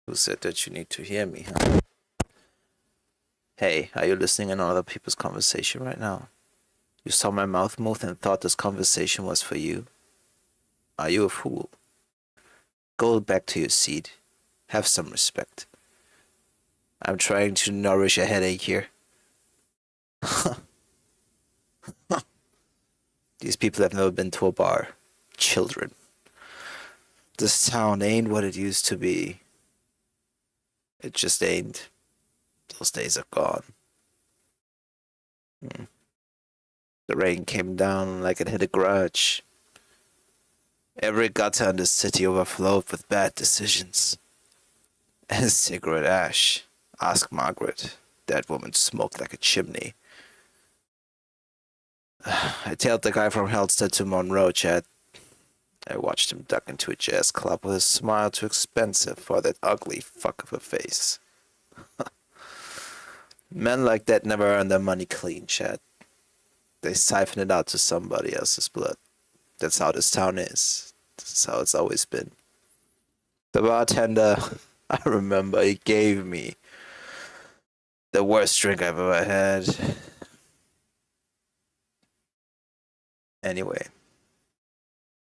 Who said that you need to hear me, huh? Hey, are you listening in on other people's conversation right now? You saw my mouth move and thought this conversation was for you? Are you a fool? Go back to your seat. Have some respect. I'm trying to nourish a headache here. These people have never been to a bar. Children. This town ain't what it used to be. It just ain't. Those days are gone. The rain came down like it hit a grudge. Every gutter in the city overflowed with bad decisions. And cigarette ash. Ask Margaret. That woman smoked like a chimney. I tailed the guy from Helsted to Monroe, Chad. I watched him duck into a jazz club with a smile too expensive for that ugly fuck of a face. Men like that never earn their money clean, Chad. They siphon it out to somebody else's blood. That's how this town is. That's how it's always been. The bartender, I remember, he gave me the worst drink I've ever had. Anyway,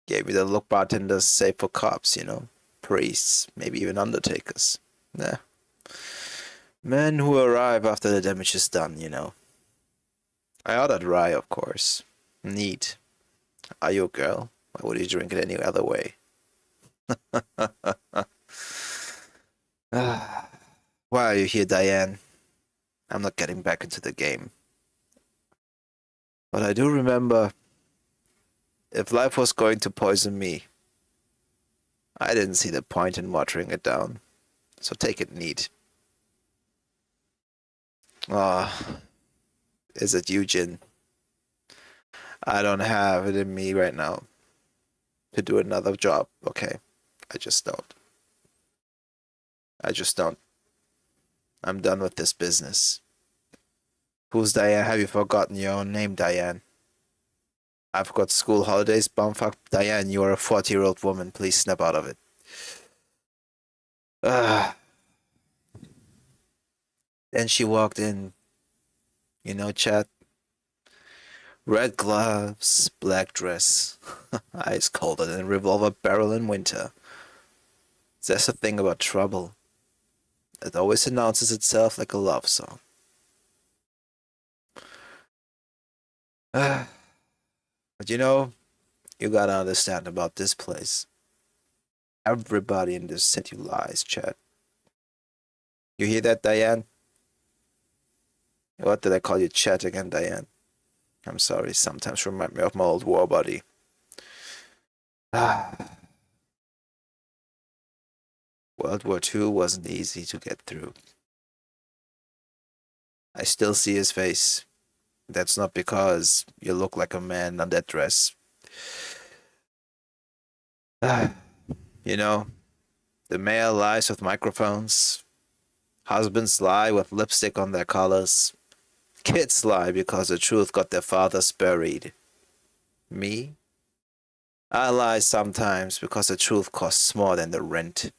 gave me the look bartenders say for cops, priests, maybe even undertakers. Nah. Men who arrive after the damage is done. I ordered rye, of course. Neat. Are you a girl? Why would you drink it any other way? Why are you here, Diane? I'm not getting back into the game. But I do remember, if life was going to poison me, I didn't see the point in watering it down. So take it neat. Is it Eugene? I don't have it in me right now to do another job, okay? I just don't. I'm done with this business. Who's Diane? Have you forgotten your own name, Diane? I've got school holidays, bumfuck. Diane, you are a 40-year-old woman. Please snap out of it. Then she walked in. Chat. Red gloves, black dress. Ice colder than a revolver barrel in winter. There's a thing about trouble. It always announces itself like a love song. But you gotta understand about this place. Everybody in this city lies, Chad. You hear that, Diane? What did I call you, Chad again, Diane? I'm sorry, sometimes remind me of my old war buddy. World War II wasn't easy to get through. I still see his face. That's not because you look like a man on that dress. The male lies with microphones. Husbands lie with lipstick on their collars. Kids lie because the truth got their fathers buried. Me? I lie sometimes because the truth costs more than the rent.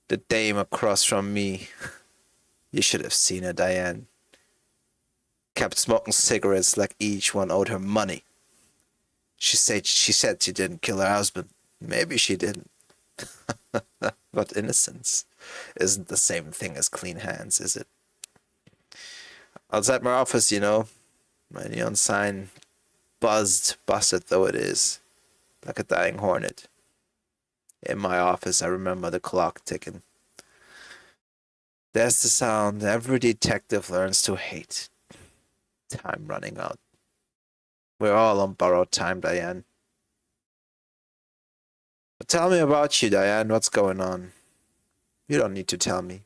The dame across from me, you should have seen her, Diane. Kept smoking cigarettes like each one owed her money. She said she didn't kill her husband. Maybe she didn't. But innocence isn't the same thing as clean hands, is it? Outside my office, my neon sign busted though it is, like a dying hornet. In my office, I remember the clock ticking. There's the sound every detective learns to hate. Time running out. We're all on borrowed time, Diane. But tell me about you, Diane. What's going on? You don't need to tell me.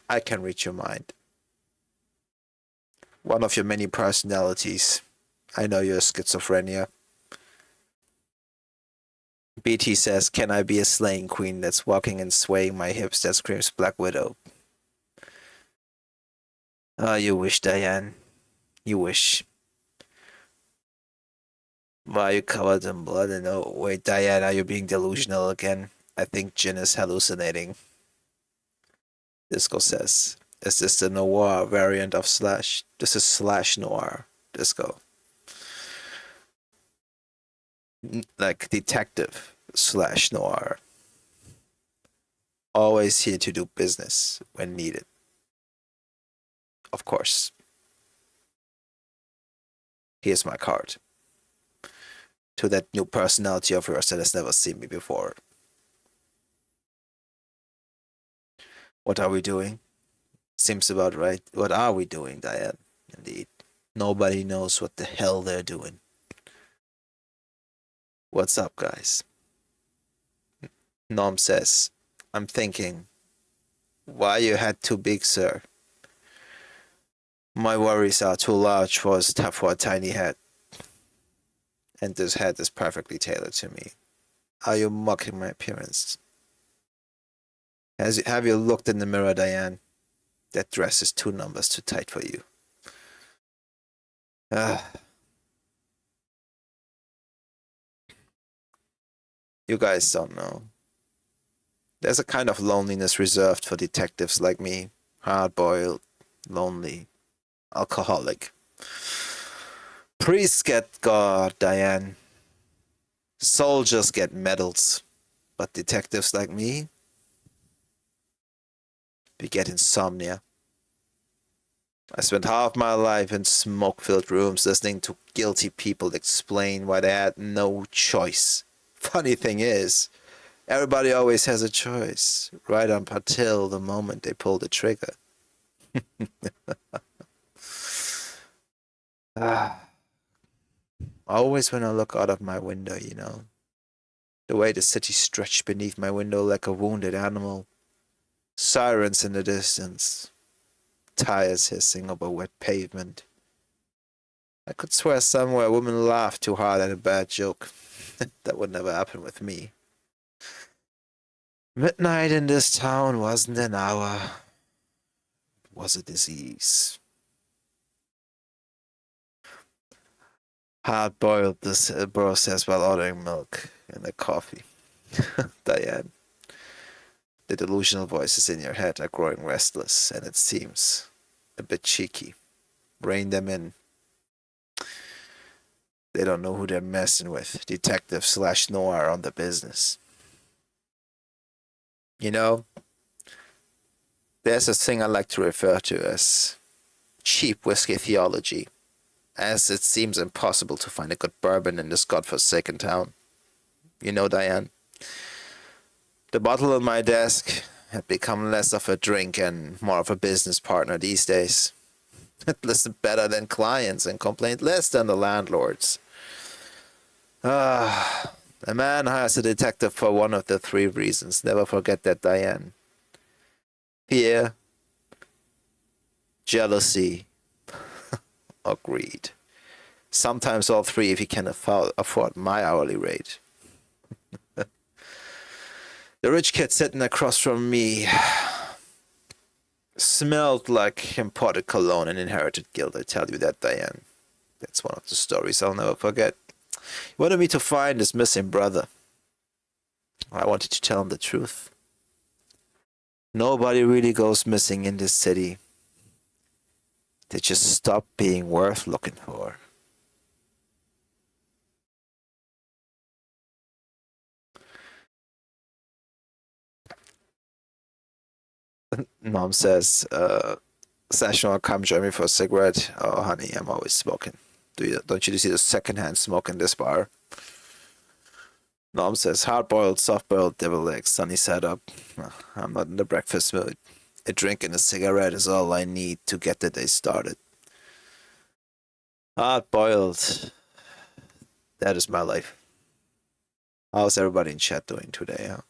I can read your mind. One of your many personalities. I know you're schizophrenia. BT says, can I be a slaying queen that's walking and swaying my hips that screams Black Widow? You wish, Diane. You wish. Why are you covered in blood? And oh, wait, Diane, are you being delusional again? I think Jin is hallucinating. Disco says. Is this the noir variant of slash? This is slash noir. Disco. Like detective slash noir. Always here to do business when needed. Of course. Here's my card. To that new personality of yours that has never seen me before. What are we doing? Seems about right. What are we doing, Diane? Indeed. Nobody knows what the hell they're doing. What's up, guys? Norm says, I'm thinking, why your head too big, sir? My worries are too large for a tiny head. And this head is perfectly tailored to me. Are you mocking my appearance? Have you looked in the mirror, Diane? That dress is 2 numbers too tight for you. You guys don't know. There's a kind of loneliness reserved for detectives like me. Hard-boiled, lonely, alcoholic. Priests get God, Diane. Soldiers get medals. But detectives like me, we get insomnia. I spent half my life in smoke-filled rooms listening to guilty people explain why they had no choice. Funny thing is, everybody always has a choice, right up until the moment they pull the trigger. Always when I look out of my window, the way the city stretched beneath my window like a wounded animal. Sirens in the distance. Tires hissing over wet pavement. I could swear somewhere a woman laughed too hard at a bad joke. That would never happen with me. Midnight in this town wasn't an hour. It was a disease. Hard-boiled, this bro says while ordering milk and a coffee. Diane, the delusional voices in your head are growing restless, and it seems a bit cheeky. Rein them in. They don't know who they're messing with. Detective slash noir on the business. There's a thing I like to refer to as cheap whiskey theology, as it seems impossible to find a good bourbon in this godforsaken town. Diane? The bottle on my desk had become less of a drink and more of a business partner these days. It listened better than clients and complained less than the landlords. A man hires a detective for one of the 3 reasons. Never forget that, Diane. Fear, jealousy, or greed. Sometimes all 3 if he can afford my hourly rate. The rich kid sitting across from me smelled like imported cologne and inherited guilt. I tell you that, Diane. That's one of the stories I'll never forget. He wanted me to find his missing brother. I wanted to tell him the truth. Nobody really goes missing in this city. They just stop being worth looking for. Mom says, Session, come join me for a cigarette. Oh, honey, I'm always smoking. Don't you see the secondhand smoke in this bar? Mom says, hard-boiled, soft-boiled, devil eggs, sunny side up. I'm not in the breakfast mood. A drink and a cigarette is all I need to get the day started. Hard-boiled. That is my life. How's everybody in chat doing today, huh?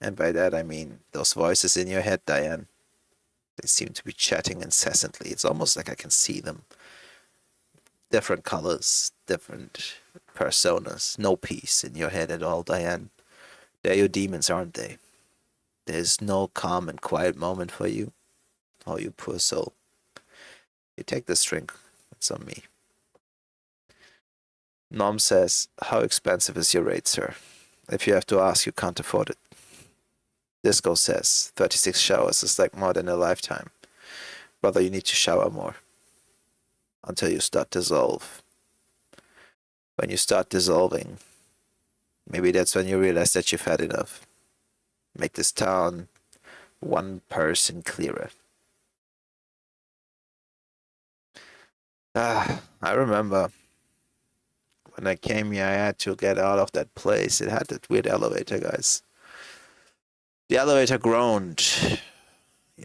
And by that I mean those voices in your head, Diane. They seem to be chatting incessantly. It's almost like I can see them. Different colors, different personas. No peace in your head at all, Diane. They're your demons, aren't they? There's no calm and quiet moment for you. Oh, you poor soul. You take this drink. It's on me. Nom says, how expensive is your rate, sir? If you have to ask, you can't afford it. Disco says 36 showers is like more than a lifetime. Brother, you need to shower more until you start dissolve. When you start dissolving, maybe that's when you realize that you've had enough. Make this town 1% clearer. I remember when I came here, I had to get out of that place. It had that weird elevator, guys. The elevator groaned,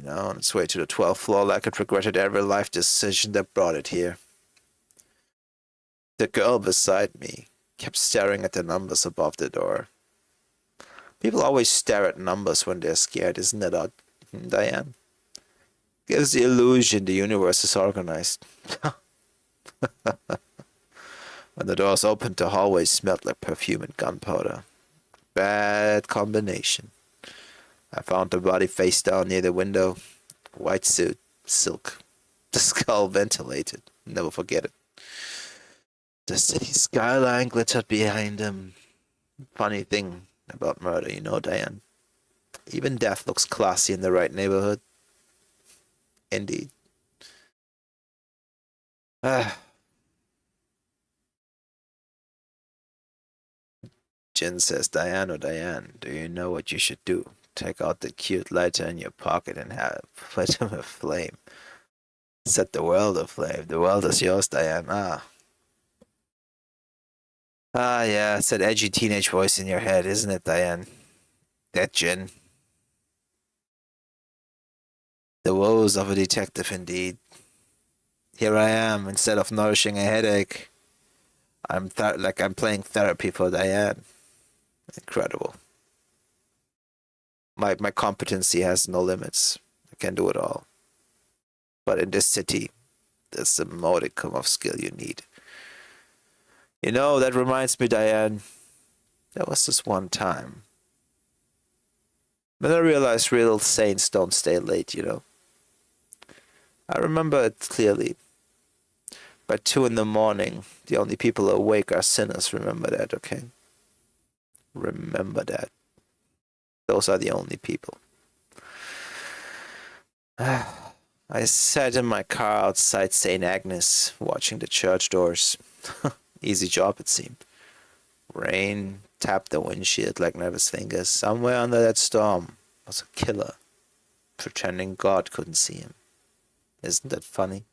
on its way to the 12th floor like it regretted every life decision that brought it here. The girl beside me kept staring at the numbers above the door. People always stare at numbers when they're scared, isn't it odd, Diane? Gives the illusion the universe is organized. When the doors opened, the hallway smelled like perfume and gunpowder. Bad combination. I found the body face down near the window. White suit, silk. The skull ventilated. Never forget it. The city skyline glittered behind him. Funny thing about murder, Diane. Even death looks classy in the right neighborhood. Indeed. Jin says, Diane, oh Diane, do you know what you should do? Take out the cute lighter in your pocket and have put him aflame. Set the world aflame. The world is yours, Diane. Yeah, it's that edgy teenage voice in your head, isn't it, Diane? That Jin. The woes of a detective, indeed. Here I am, instead of nourishing a headache. I'm playing therapy for Diane. Incredible. My competency has no limits. I can do it all. But in this city, there's a modicum of skill you need. That reminds me, Diane. There was this one time. Then I realized real saints don't stay late, I remember it clearly. By 2 a.m, the only people awake are sinners. Remember that, okay? Remember that. Those are the only people. I sat in my car outside St. Agnes, watching the church doors. Easy job, it seemed. Rain tapped the windshield like nervous fingers. Somewhere under that storm was a killer, pretending God couldn't see him. Isn't that funny?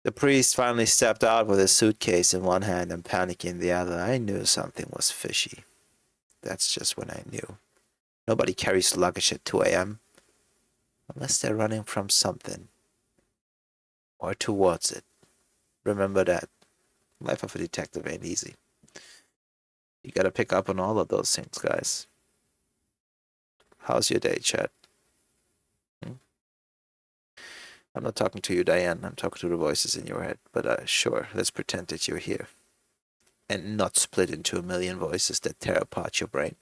The priest finally stepped out with his suitcase in one hand and panic in the other. I knew something was fishy. That's just when I knew. Nobody carries luggage at 2 a.m. unless they're running from something or towards it. Remember that. Life of a detective ain't easy. You gotta pick up on all of those things, guys. How's your day, Chad? I'm not talking to you, Diane. I'm talking to the voices in your head. But sure, let's pretend that you're here. And not split into a million voices that tear apart your brain.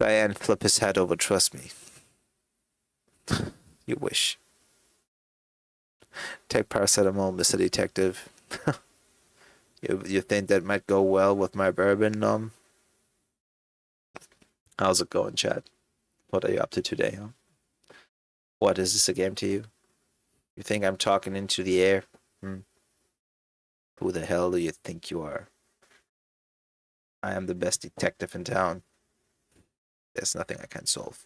Diane, flip his head over, trust me. You wish. Take paracetamol, Mr. Detective. You think that might go well with my bourbon, How's it going, Chad? What are you up to today, huh? What, is this a game to you? You think I'm talking into the air? Who the hell do you think you are? I am the best detective in town. There's nothing I can't solve.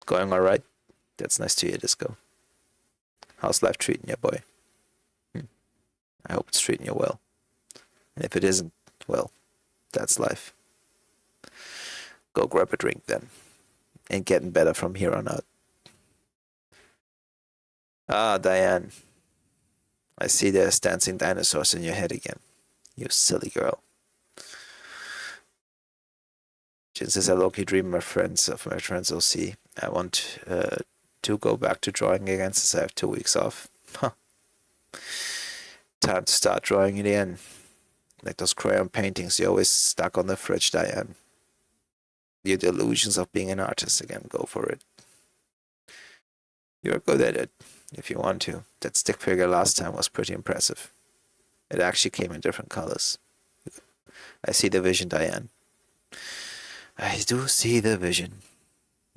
Going all right? That's nice to hear, Disco. How's life treating you, boy? I hope it's treating you well. And if it isn't, well, that's life. Go grab a drink then. Ain't getting better from here on out. Diane. I see there's dancing dinosaurs in your head again. You silly girl. Since it's a low-key dream my friends will see. I want to go back to drawing again since I have 2 weeks off. Time to start drawing again. Like those crayon paintings you always stuck on the fridge, Diane. The delusions of being an artist again, go for it. You're good at it, if you want to. That stick figure last time was pretty impressive. It actually came in different colors. I see the vision, Diane. I do see the vision.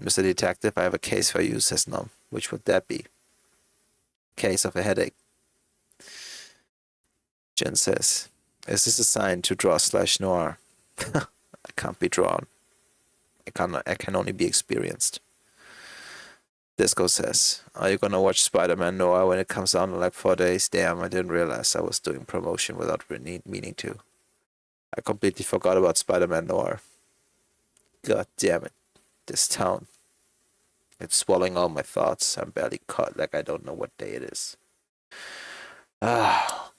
Mr. Detective, I have a case for you, says Nom. Which would that be? Case of a headache. Jen says, is this a sign to draw / noir? I can't be drawn. I can only be experienced. Disco says, are you gonna watch Spider-Man Noir when it comes out in like 4 days? Damn, I didn't realize I was doing promotion without meaning to. I completely forgot about Spider-Man Noir. God damn it. This town. It's swallowing all my thoughts. I'm barely caught, like I don't know what day it is. Ah.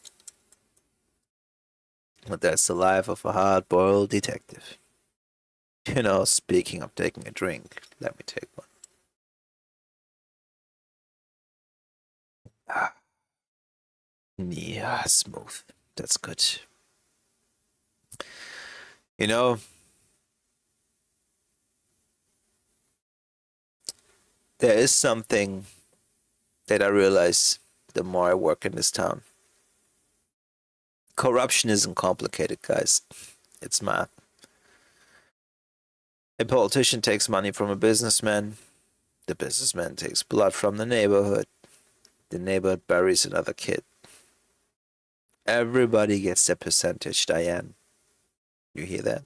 But that's the life of a hard-boiled detective. You know, speaking of taking a drink, let me take one. Ah. Yeah, smooth. That's good. You know, there is something that I realize the more I work in this town. Corruption isn't complicated, guys. It's math. A politician takes money from a businessman. The businessman takes blood from the neighborhood. The neighborhood buries another kid. Everybody gets their percentage, Diane. You hear that?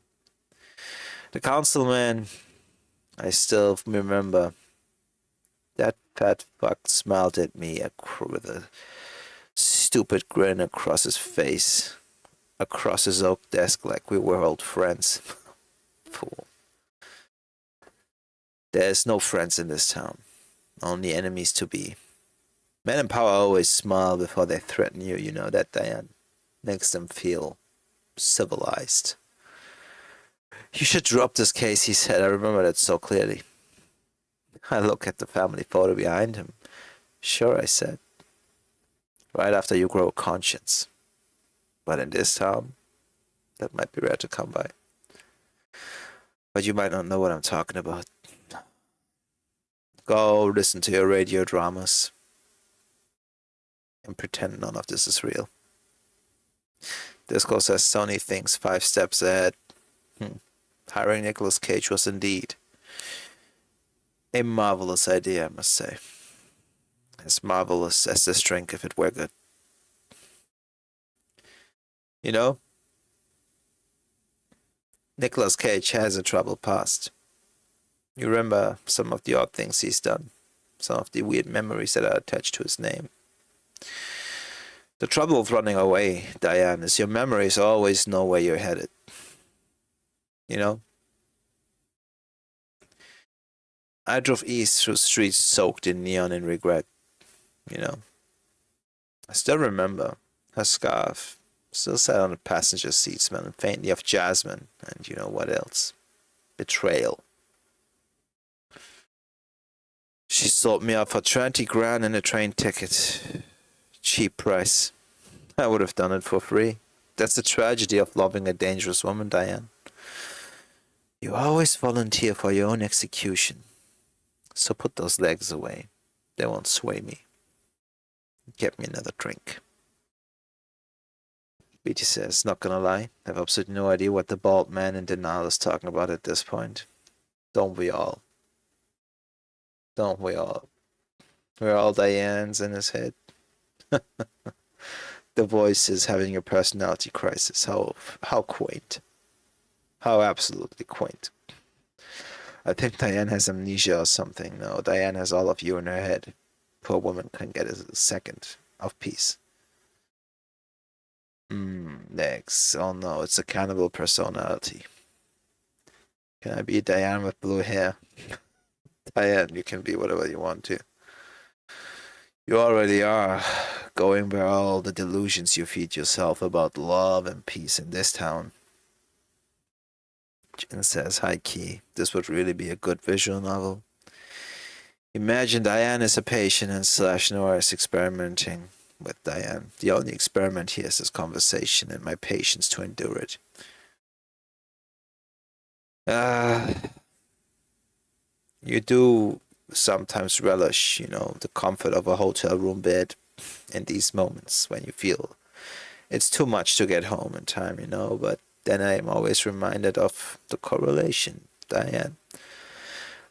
The councilman, I still remember that fat fuck smiled at me with a stupid grin across his face, across his oak desk like we were old friends. Fool. There's no friends in this town, only enemies to be. Men in power always smile before they threaten you, you know that, Diane? Makes them feel civilized. You should drop this case, he said. I remember that so clearly. I look at the family photo behind him. Sure, I said. Right after you grow a conscience. But in this town, that might be rare to come by. But you might not know what I'm talking about. Go listen to your radio dramas and pretend none of this is real. Disco says Sony thinks 5 steps ahead. Hiring Nicolas Cage was indeed a marvelous idea, I must say. As marvelous as this drink if it were good. You know, Nicolas Cage has a troubled past. You remember some of the odd things he's done, some of the weird memories that are attached to his name. The trouble with running away, Diane, is your memories always know where you're headed. You know? I drove east through streets soaked in neon and regret. You know? I still remember her scarf. Still sat on the passenger seat smelling faintly of jasmine. And you know what else? Betrayal. She sold me out for 20 grand and a train ticket. Cheap price. I would have done it for free. That's the tragedy of loving a dangerous woman, Diane. You always volunteer for your own execution. So put those legs away. They won't sway me. Get me another drink. Beatty says, not gonna lie, I have absolutely no idea what the bald man in denial is talking about at this point. Don't we all? Don't we all? We're all Diane's in his head. The voice is having a personality crisis. How quaint. How absolutely quaint. I think Diane has amnesia or something. No, Diane has all of you in her head. Poor woman can get a second of peace. Next. Oh no, it's a cannibal personality. Can I be Diane with blue hair? Diane, you can be whatever you want to. You already are, going where all the delusions you feed yourself about love and peace in this town. Jen says, high key, this would really be a good visual novel. Imagine Diane is a patient and / Noir is experimenting with Diane. The only experiment here is this conversation and my patience to endure it. You do sometimes relish, the comfort of a hotel room bed in these moments when you feel It's too much to get home in time, but then I'm always reminded of the correlation, Diane,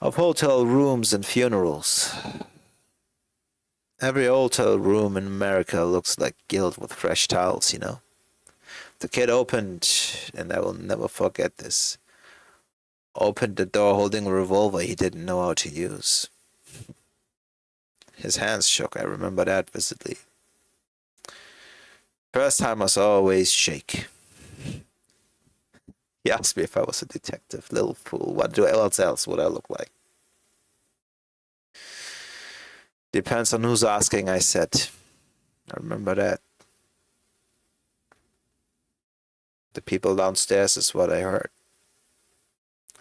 of hotel rooms and funerals. Every hotel room in America looks like gilt with fresh towels. The kid opened, and I will never forget this, opened the door holding a revolver he didn't know how to use. His hands shook, I remember that vividly. First timers always shake. He asked me if I was a detective. Little fool. What else would I look like? Depends on who's asking, I said. I remember that. The people downstairs is what I heard.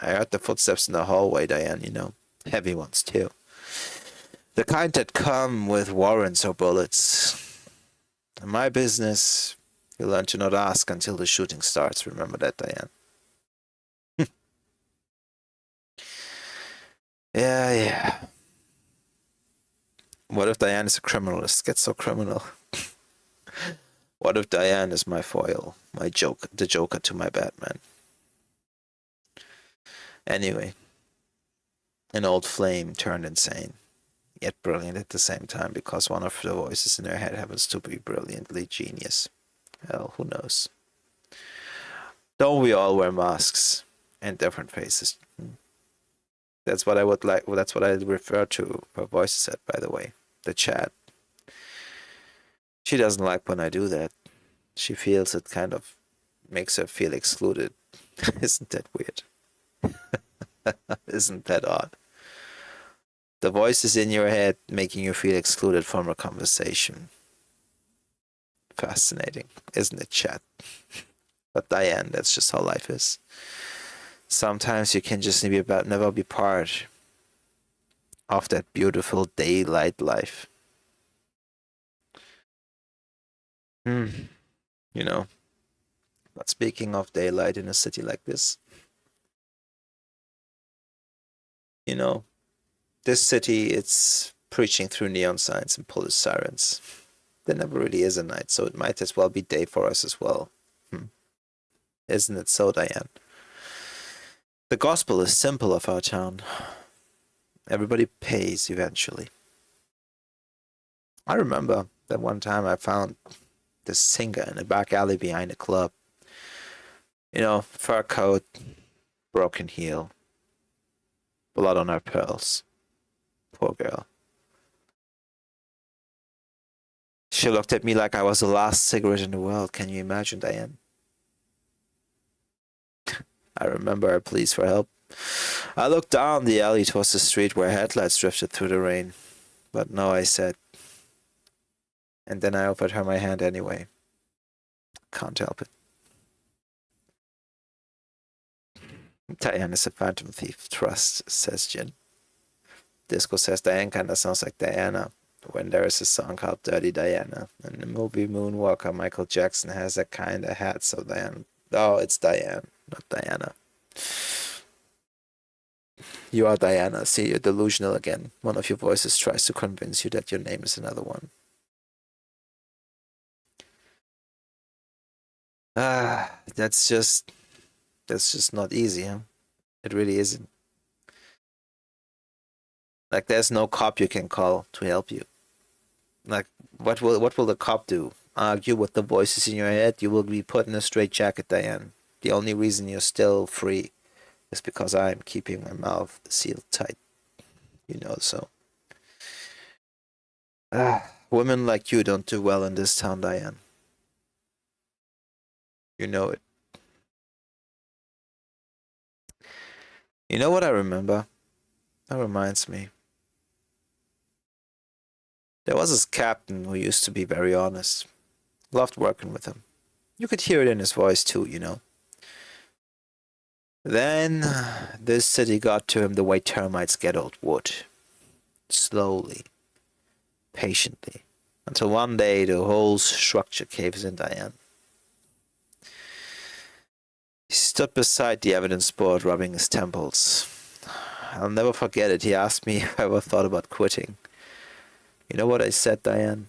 I heard the footsteps in the hallway, Diane, heavy ones too. The kind that come with warrants or bullets. In my business, you learn to not ask until the shooting starts. Remember that, Diane? Yeah. What if Diane is a criminalist? Gets so criminal. What if Diane is my foil, the Joker to my Batman? Anyway, an old flame turned insane, yet brilliant at the same time because one of the voices in her head happens to be brilliantly genius. Well, who knows? Don't we all wear masks and different faces? That's what I would like. Well, that's what I refer to her voice said, by the way. The chat. She doesn't like when I do that. She feels it kind of makes her feel excluded. Isn't that weird? Isn't that odd? The voice is in your head making you feel excluded from a conversation. Fascinating, isn't it, chat? But Diane, that's just how life is. Sometimes you can just never be part of that beautiful daylight life. But speaking of daylight in a city like this, this city, it's preaching through neon signs and police sirens. There never really is a night, so it might as well be day for us as well. Isn't it so, Diane? The gospel is simple of our town. Everybody pays eventually. I remember that one time I found this singer in a back alley behind a club. Fur coat, broken heel, blood on her pearls. Poor girl. She looked at me like I was the last cigarette in the world. Can you imagine, Diane? I remember her pleas for help. I looked down the alley towards the street where headlights drifted through the rain. But no, I said. And then I offered her my hand anyway. Can't help it. Diane is a phantom thief. Trust, says Jin. Disco says Diane kinda sounds like Diana when there is a song called Dirty Diana. In the movie Moonwalker, Michael Jackson has that kind of hat, so Diane. Oh, it's Diane, not Diana. You are Diana. See, you're delusional again. One of your voices tries to convince you that your name is another one. That's just not easy, huh? It really isn't. Like, there's no cop you can call to help you. Like, what will the cop do? Argue with the voices in your head? You will be put in a straitjacket, Diane. The only reason you're still free is because I'm keeping my mouth sealed tight. So. Women like you don't do well in this town, Diane. You know it. You know what I remember? That reminds me. There was this captain who used to be very honest. Loved working with him. You could hear it in his voice too. Then this city got to him the way termites get old wood. Slowly, patiently, until one day the whole structure caves in, Diane. He stood beside the evidence board, rubbing his temples. I'll never forget it. He asked me if I ever thought about quitting. You know what I said, Diane?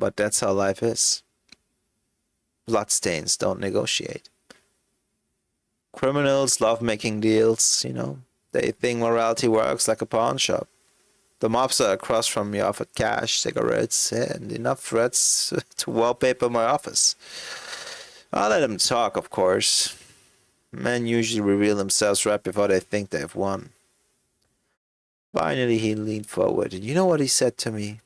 But that's how life is. Bloodstains don't negotiate. Criminals love making deals, you know. They think morality works like a pawn shop. The mobster across from me offered cash, cigarettes, and enough threats to wallpaper my office. I let him talk, of course. Men usually reveal themselves right before they think they've won. Finally, he leaned forward, and you know what he said to me?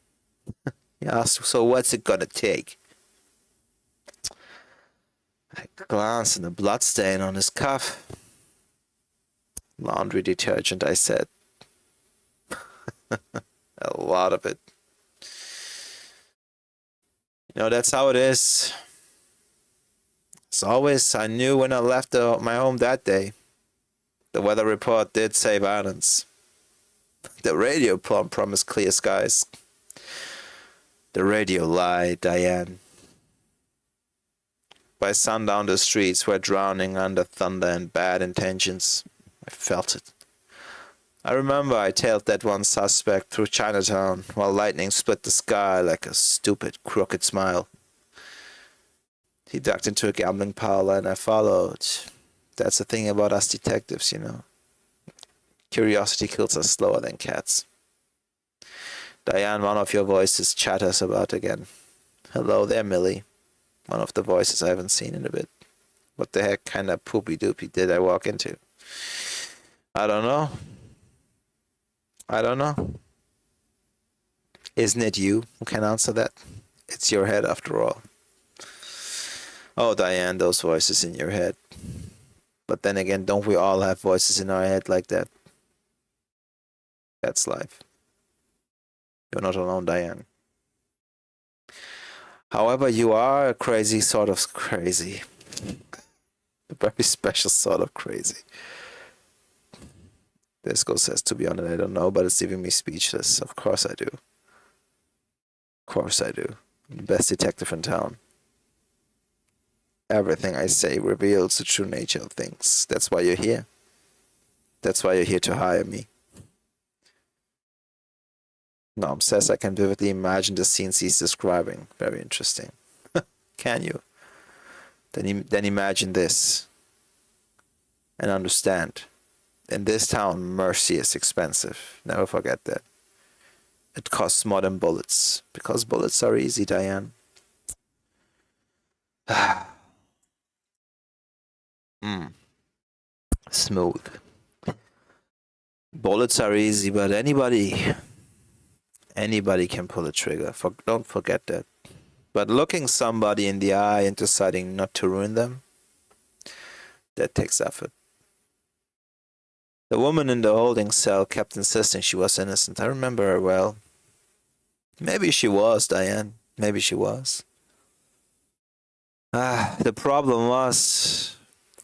He asked, so what's it gonna take? I glanced at the bloodstain on his cuff. Laundry detergent, I said. A lot of it. You know, that's how it is. As always, I knew when I left my home that day. The weather report did say violence. The radio promised clear skies. The radio lied, Diane. By sundown, the streets were drowning under thunder and bad intentions. I felt it. I remember I tailed that one suspect through Chinatown while lightning split the sky like a stupid, crooked smile. He ducked into a gambling parlor and I followed. That's the thing about us detectives, you know. Curiosity kills us slower than cats. Diane, one of your voices chatters about again. Hello there, Millie. One of the voices I haven't seen in a bit. What the heck kind of poopy-doopy did I walk into? I don't know. Isn't it you who can answer that? It's your head after all. Oh, Diane, those voices in your head. But then again, don't we all have voices in our head like that? That's life. You're not alone, Diane. However, you are a crazy sort of crazy. A very special sort of crazy. Disco says, to be honest, I don't know, but it's leaving me speechless. Of course I do. Of course I do. I'm the best detective in town. Everything I say reveals the true nature of things. That's why you're here. That's why you're here to hire me. Norm says I can vividly imagine the scenes he's describing. Very interesting. Can you? Then imagine this. And understand. In this town, mercy is expensive. Never forget that. It costs more than bullets. Because bullets are easy, Diane. Smooth. Bullets are easy, but anybody can pull a trigger. Don't forget that. But looking somebody in the eye and deciding not to ruin them, that takes effort. The woman in the holding cell kept insisting she was innocent. I remember her well. Maybe she was, Diane. Maybe she was. The problem was,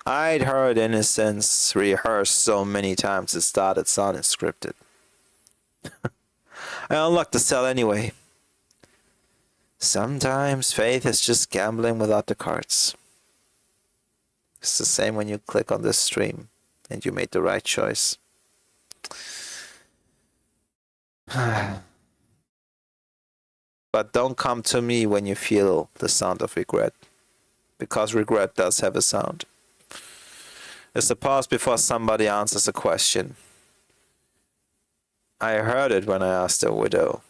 I'd heard innocence rehearsed so many times it started sounding scripted. I unlocked the cell anyway. Sometimes faith is just gambling without the cards. It's the same when you click on this stream and you made the right choice. But don't come to me when you feel the sound of regret. Because regret does have a sound. It's the pause before somebody answers a question. I heard it when I asked the widow.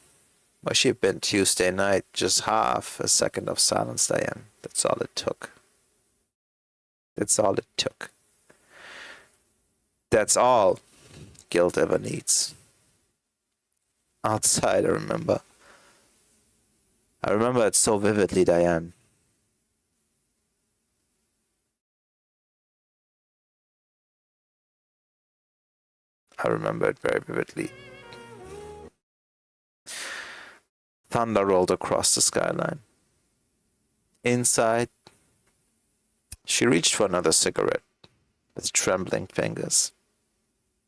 Where she'd been Tuesday night, just half a second of silence, Diane. That's all it took. That's all it took. That's all guilt ever needs. Outside, I remember. I remember it so vividly, Diane. I remember it very vividly. Thunder rolled across the skyline. Inside, she reached for another cigarette with trembling fingers.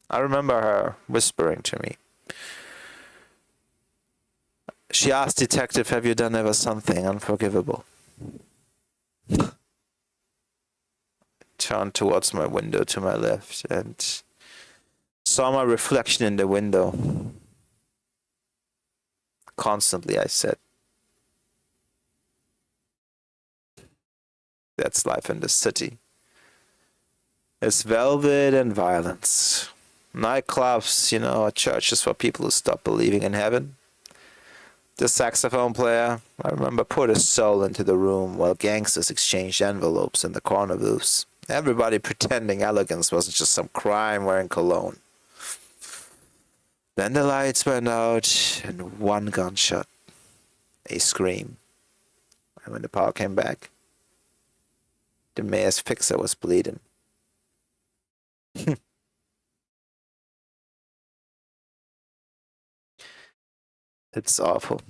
I remember her whispering to me. She asked Detective, have you done ever something unforgivable? Turned towards my window to my left and saw my reflection in the window. Constantly, I said. That's life in the city. It's velvet and violence. Nightclubs, are churches for people who stop believing in heaven. The saxophone player, I remember, put his soul into the room while gangsters exchanged envelopes in the corner booths. Everybody pretending elegance wasn't just some crime wearing cologne. Then the lights went out and one gunshot. A scream. And when the power came back, the mayor's fixer was bleeding. It's awful.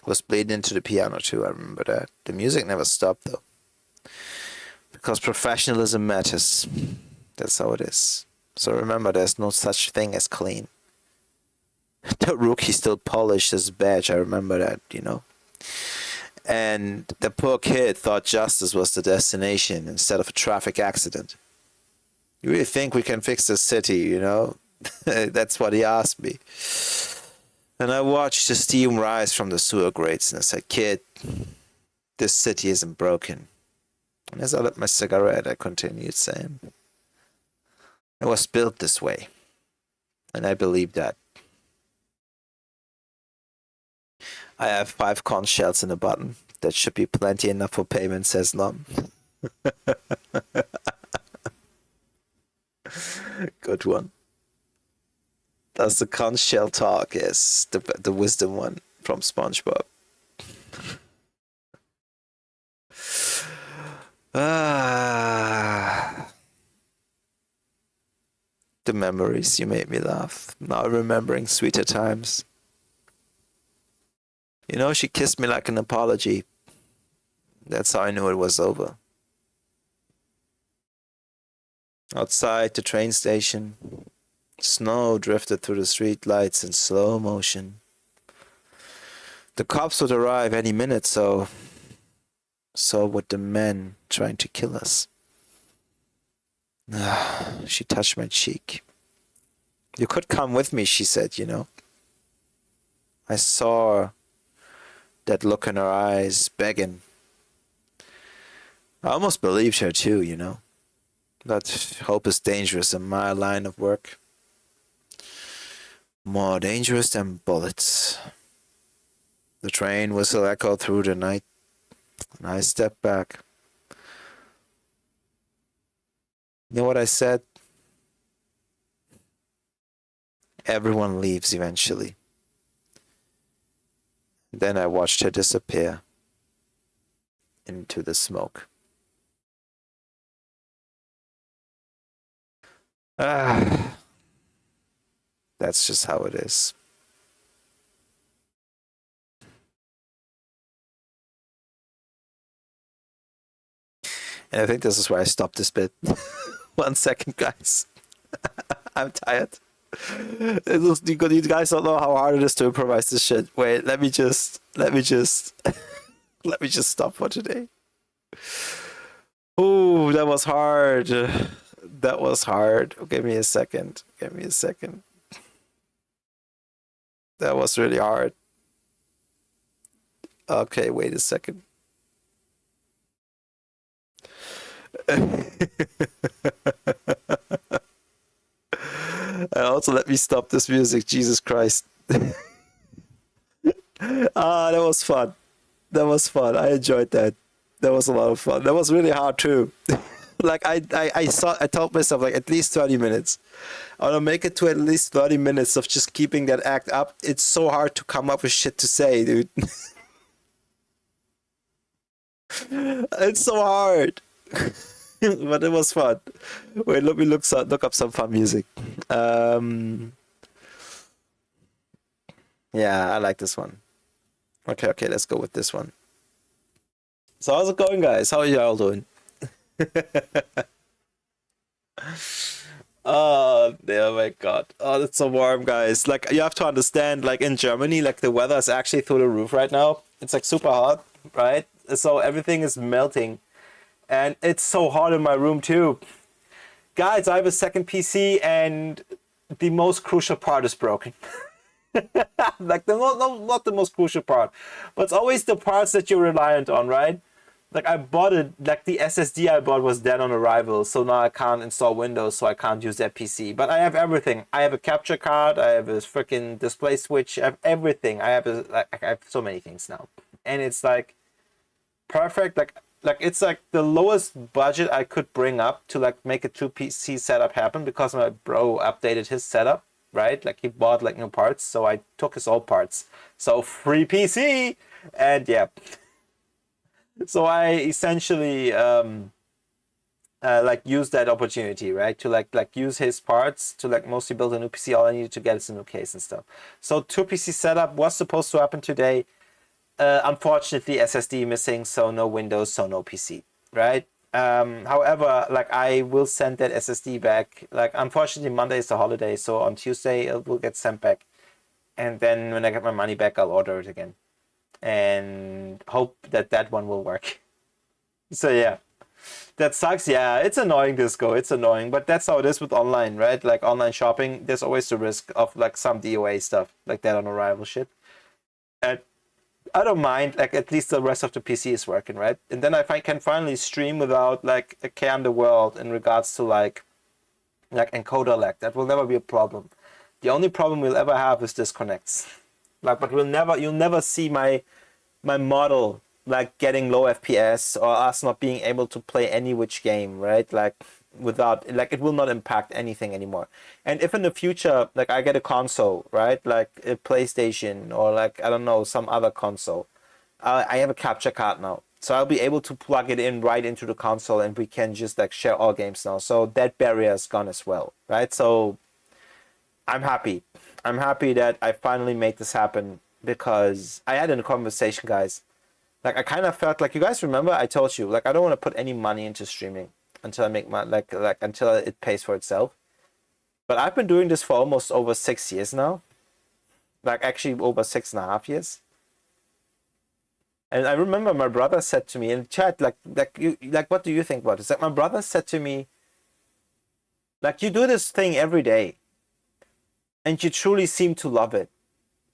Was bleeding into the piano too, I remember that. The music never stopped though. Because professionalism matters. That's how it is. So remember, there's no such thing as clean. The rookie still polished his badge, I remember that, And the poor kid thought justice was the destination instead of a traffic accident. You really think we can fix the city, That's what he asked me. And I watched the steam rise from the sewer grates and I said, kid, this city isn't broken. And as I lit my cigarette, I continued saying, it was built this way. And I believe that. I have 5 conch shells in a button. That should be plenty enough for payment, says Lum. Good one. Does the conch shell talk? Yes, the wisdom one from SpongeBob. The memories, you made me laugh. Now remembering sweeter times. She kissed me like an apology. That's how I knew it was over. Outside the train station, snow drifted through the street lights in slow motion. The cops would arrive any minute, so would the men trying to kill us. She touched my cheek. You could come with me, she said, I saw that look in her eyes, begging. I almost believed her too, But hope is dangerous in my line of work. More dangerous than bullets. The train whistle echoed through the night, and I stepped back. You know what I said? Everyone leaves eventually. Then I watched her disappear into the smoke. That's just how it is. And I think this is where I stopped this bit. 1 second, guys. I'm tired. You guys don't know how hard it is to improvise this shit. Wait, let me just let me just stop for today. Ooh, that was hard. That was hard. Give me a second. That was really hard. Okay, wait a second. And also let me stop this music, Jesus Christ. That was fun. I enjoyed that. That was a lot of fun. That was really hard too. Like I told myself like at least 30 minutes. I want to make it to at least 30 minutes of just keeping that act up. It's so hard to come up with shit to say, dude. It's so hard. But it was fun. Wait, let me look up some fun music. Yeah, I like this one. Okay, let's go with this one. So how's it going, guys? How are y'all doing? Oh my god. Oh, it's so warm, guys. Like, you have to understand, like in Germany, like the weather is actually through the roof right now. It's like super hot, right? So everything is melting. And it's so hot in my room too. Guys, I have a second PC and the most crucial part is broken. Like the not the most crucial part, but it's always the parts that you're reliant on, right? Like I bought it, like the SSD I bought was dead on arrival, so now I can't install Windows, so I can't use that PC. But I have everything. I have a capture card. I have a freaking display switch. I have everything. I have so many things now, and it's like perfect. Like it's like the lowest budget I could bring up to like make a two PC setup happen because my bro updated his setup, right? Like he bought like new parts, so I took his old parts. So free PC, and yeah. So I essentially like use that opportunity, right? To like use his parts to like mostly build a new PC. All I needed to get is a new case and stuff. So two PC setup was supposed to happen today. Unfortunately, SSD missing, so no Windows, so no PC, right? However, like I will send that SSD back. Like unfortunately, Monday is a holiday, so on Tuesday it will get sent back, and then when I get my money back, I'll order it again, and hope that that one will work. So yeah, that sucks. Yeah, it's annoying, Disco. It's annoying, but that's how it is with online, right? Like online shopping, there's always the risk of like some DOA stuff like that on arrival shit. And I don't mind, like at least the rest of the PC is working, right? And then can finally stream without like a care in the world in regards to like encoder lag. That will never be a problem. The only problem we'll ever have is disconnects. Like, but you'll never see my model like getting low FPS or us not being able to play any which game, right? Like without like it will not impact anything anymore. And if in the future like I get a console, right? Like a PlayStation or like I don't know, some other console. I have a capture card now. So I'll be able to plug it in right into the console and we can just like share all games now. So that barrier is gone as well, right? So I'm happy. I'm happy that I finally made this happen because I had a conversation, guys. Like I kind of felt like you guys remember I told you like I don't want to put any money into streaming until I make my like until it pays for itself. But I've been doing this for almost over 6 years now. Like actually over 6.5 years. And I remember my brother said to me in chat, like what do you think about this? Like my brother said to me, like you do this thing every day and you truly seem to love it.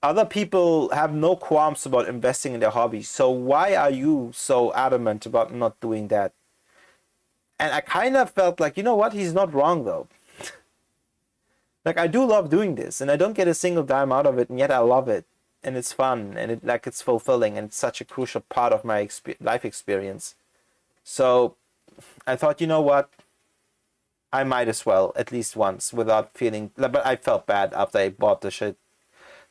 Other people have no qualms about investing in their hobby. So why are you so adamant about not doing that? And I kind of felt like, you know what? He's not wrong though. Like I do love doing this and I don't get a single dime out of it and yet I love it and it's fun and it's fulfilling and it's such a crucial part of my life experience. So I thought, you know what? I might as well at least once without feeling, but I felt bad after I bought the shit,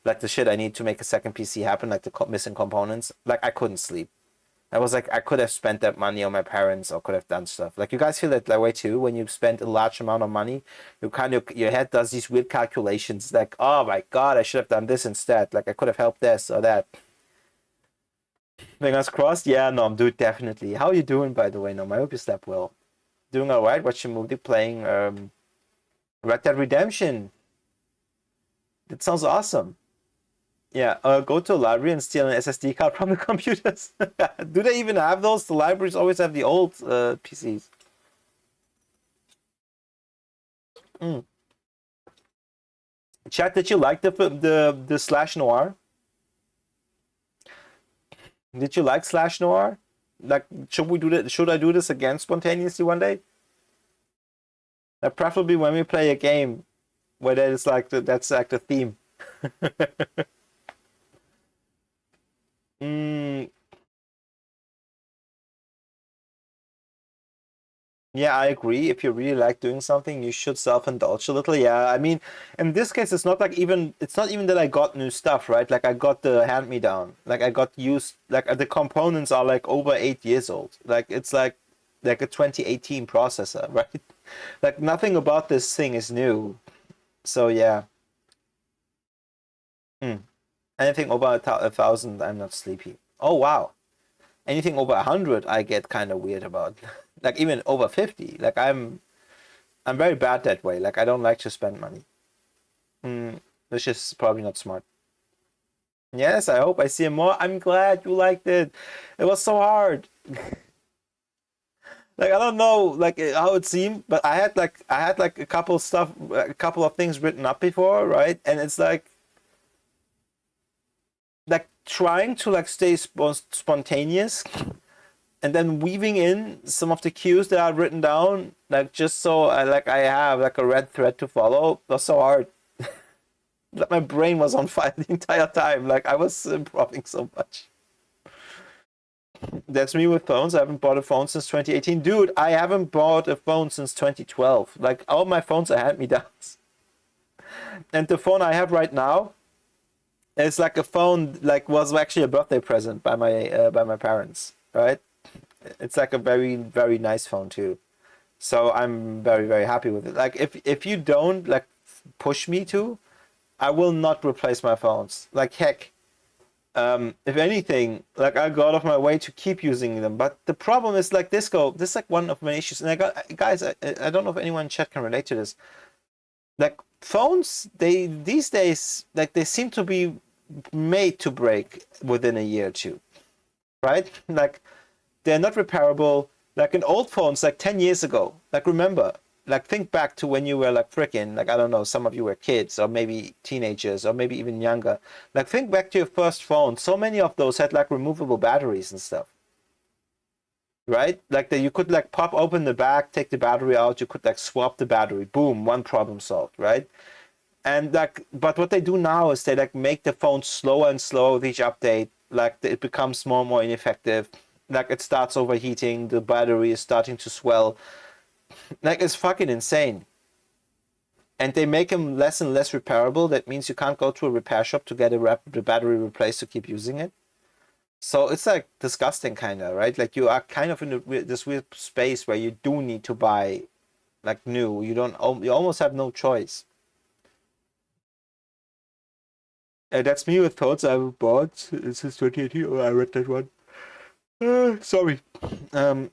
like the shit I need to make a second PC happen, like the missing components. Like I couldn't sleep. I was like, I could have spent that money on my parents or could have done stuff. Like you guys feel that way too when you spend a large amount of money, you kind of your head does these weird calculations like, oh my god, I should have done this instead. Like I could have helped this or that. Fingers crossed. Yeah, no, dude, definitely. How are you doing, by the way? No, I hope you slept well. Doing all right. Watching movie, playing Red Dead Redemption. That sounds awesome. Yeah, go to a library and steal an SSD card from the computers. Do they even have those? The libraries always have the old PCs. Mm. Chat, did you like the slash noir? Did you like slash noir? Like, should we do that? Should I do this again spontaneously one day? Preferably when we play a game where that's like the theme. Mm, yeah, I agree. If you really like doing something, you should self-indulge a little. Yeah, I mean, in this case, it's not even that I got new stuff, right? Like I got the hand-me-down. Like I got used, like the components are like over 8 years old. Like it's like a 2018 processor, right? Like nothing about this thing is new. So yeah. Hmm. Anything over a thousand, I'm not sleepy. Oh wow. Anything over 100, I get kind of weird about. Like even over 50. Like I'm very bad that way. Like I don't like to spend money. Hmm. Which is probably not smart. Yes, I hope I see more. I'm glad you liked it. It was so hard. Like I don't know like how it seemed, but I had like a couple of things written up before, right? And it's like like trying to like stay spontaneous and then weaving in some of the cues that I've written down, like just so I have like a red thread to follow, was so hard. Like my brain was on fire the entire time. Like I was improving so much. That's me with phones. I haven't bought a phone since 2018. Dude, I haven't bought a phone since 2012. Like all my phones are hand-me-downs. And the phone I have right now is like a phone like was actually a birthday present by my parents, right? It's like a very very nice phone too. So I'm very very happy with it. Like if you don't like push me to, I will not replace my phones. Like heck, if anything, like I go out of my way to keep using them. But the problem is like this is like one of my issues. And I got guys, I don't know if anyone in chat can relate to this. Like phones, they these days like they seem to be made to break within a year or two, right? Like they're not repairable. Like in old phones, like 10 years ago. Like remember, like think back to when you were like freaking, like I don't know, some of you were kids or maybe teenagers or maybe even younger. Like think back to your first phone. So many of those had like removable batteries and stuff. Right? Like that you could like pop open the back, take the battery out, you could like swap the battery. Boom, one problem solved, right? And like but what they do now is they like make the phone slower and slower with each update. Like it becomes more and more ineffective. Like it starts overheating, the battery is starting to swell. Like it's fucking insane. And they make them less and less repairable. That means you can't go to a repair shop to get the battery replaced to keep using it. So it's like disgusting, kind of, right? Like you are kind of in this weird space where you do need to buy like new. You don't. You almost have no choice. That's me with thoughts I've bought since 2018. Oh, I read that one. Sorry.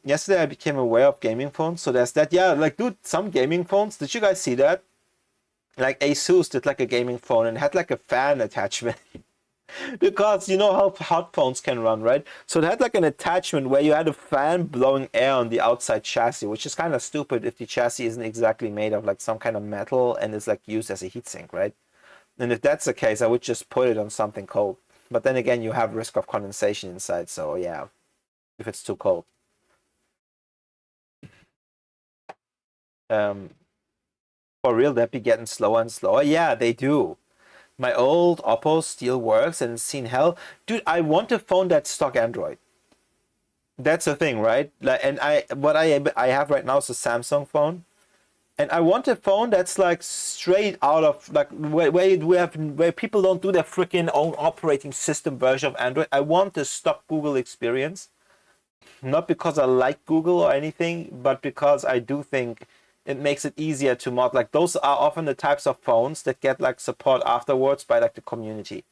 Yesterday I became aware of gaming phones. So there's that. Yeah, like dude, some gaming phones. Did you guys see that? Like Asus did like a gaming phone and had like a fan attachment. Because you know how hot phones can run, right? So it had like an attachment where you had a fan blowing air on the outside chassis, which is kind of stupid if the chassis isn't exactly made of like some kind of metal and is like used as a heatsink, right? And if that's the case, I would just put it on something cold. But then again, you have risk of condensation inside, so yeah, if it's too cold. Um, for real, that be getting slower and slower. Yeah, they do. My old Oppo still works and it's seen hell. Dude, I want a phone that's stock Android. That's the thing, right? Like, and I have right now is a Samsung phone, and I want a phone that's like straight out of like where people don't do their freaking own operating system version of Android. I want the stock Google experience, not because I like Google or anything, but because I do think it makes it easier to mod. Like those are often the types of phones that get like support afterwards by like the community.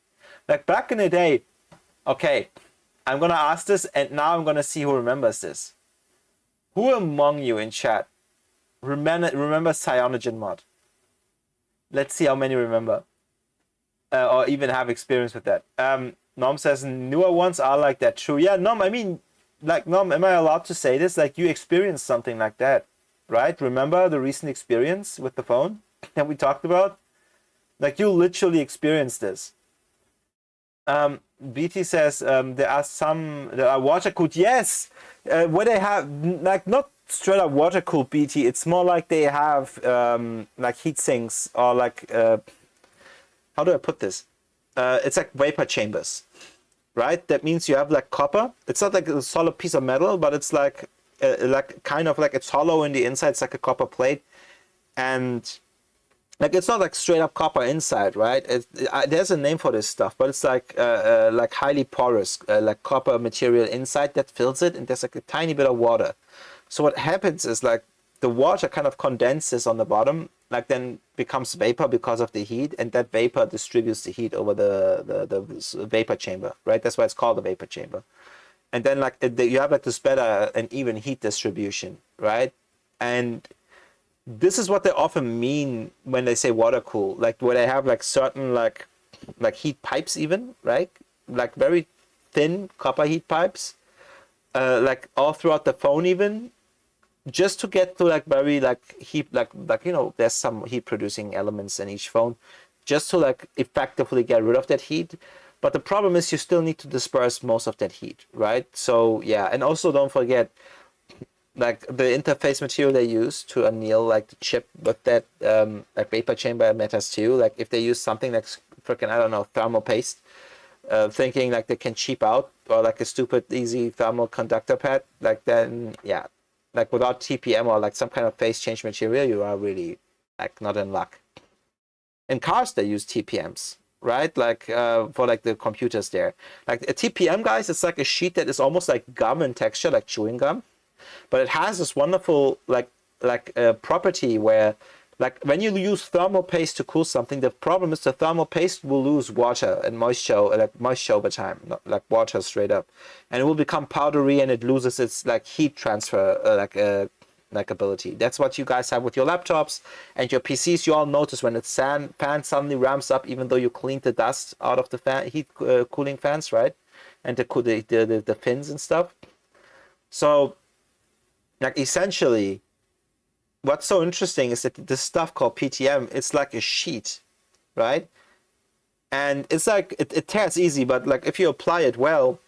Like back in the day, okay, I'm gonna ask this, and now I'm gonna see who remembers this. Who among you in chat remember Cyanogen mod? Let's see how many remember, or even have experience with that. Nom says newer ones are like that. True. Yeah, Nom. I mean, like Nom, am I allowed to say this? Like you experienced something like that, right? Remember the recent experience with the phone that we talked about? Like you literally experienced this. BT says there are some that are water cooled. Yes, where they have like not straight up water cooled BT. It's more like they have like heat sinks or like how do I put this? It's like vapor chambers, right? That means you have like copper. It's not like a solid piece of metal, but it's like kind of like it's hollow in the inside. It's like a copper plate, and like it's not like straight up copper inside, right? There's a name for this stuff, but it's like highly porous, like copper material inside that fills it, and there's like a tiny bit of water. So what happens is like the water kind of condenses on the bottom, like then becomes vapor because of the heat, and that vapor distributes the heat over the vapor chamber, right? That's why it's called the vapor chamber. And then like you have like this better and even heat distribution, right? And this is what they often mean when they say water cool, like where they have like certain like heat pipes even, right? Like very thin copper heat pipes, like all throughout the phone even, just to get to like very like heat, like you know, there's some heat producing elements in each phone, just to like effectively get rid of that heat. But the problem is you still need to disperse most of that heat, right? So yeah, and also don't forget, like the interface material they use to anneal like the chip with that like vapor chamber matters too. Like if they use something like freaking, I don't know, thermal paste, thinking like they can cheap out, or like a stupid easy thermal conductor pad, like then yeah, like without TPM or like some kind of phase change material, you are really like not in luck. In cars they use TPMs, right? Like for like the computers there. Like a TPM, guys, it's like a sheet that is almost like gum in texture, like chewing gum, but it has this wonderful property where, like when you use thermal paste to cool something, the problem is the thermal paste will lose water and moisture, like moisture over time, not like water straight up, and it will become powdery and it loses its like heat transfer like ability. That's what you guys have with your laptops and your PCs. You all notice when the fan suddenly ramps up, even though you cleaned the dust out of the fan heat cooling fans, right? And the fins and stuff. So like essentially, what's so interesting is that this stuff called PTM, it's like a sheet, right? And it's like it tears easy, but like if you apply it well,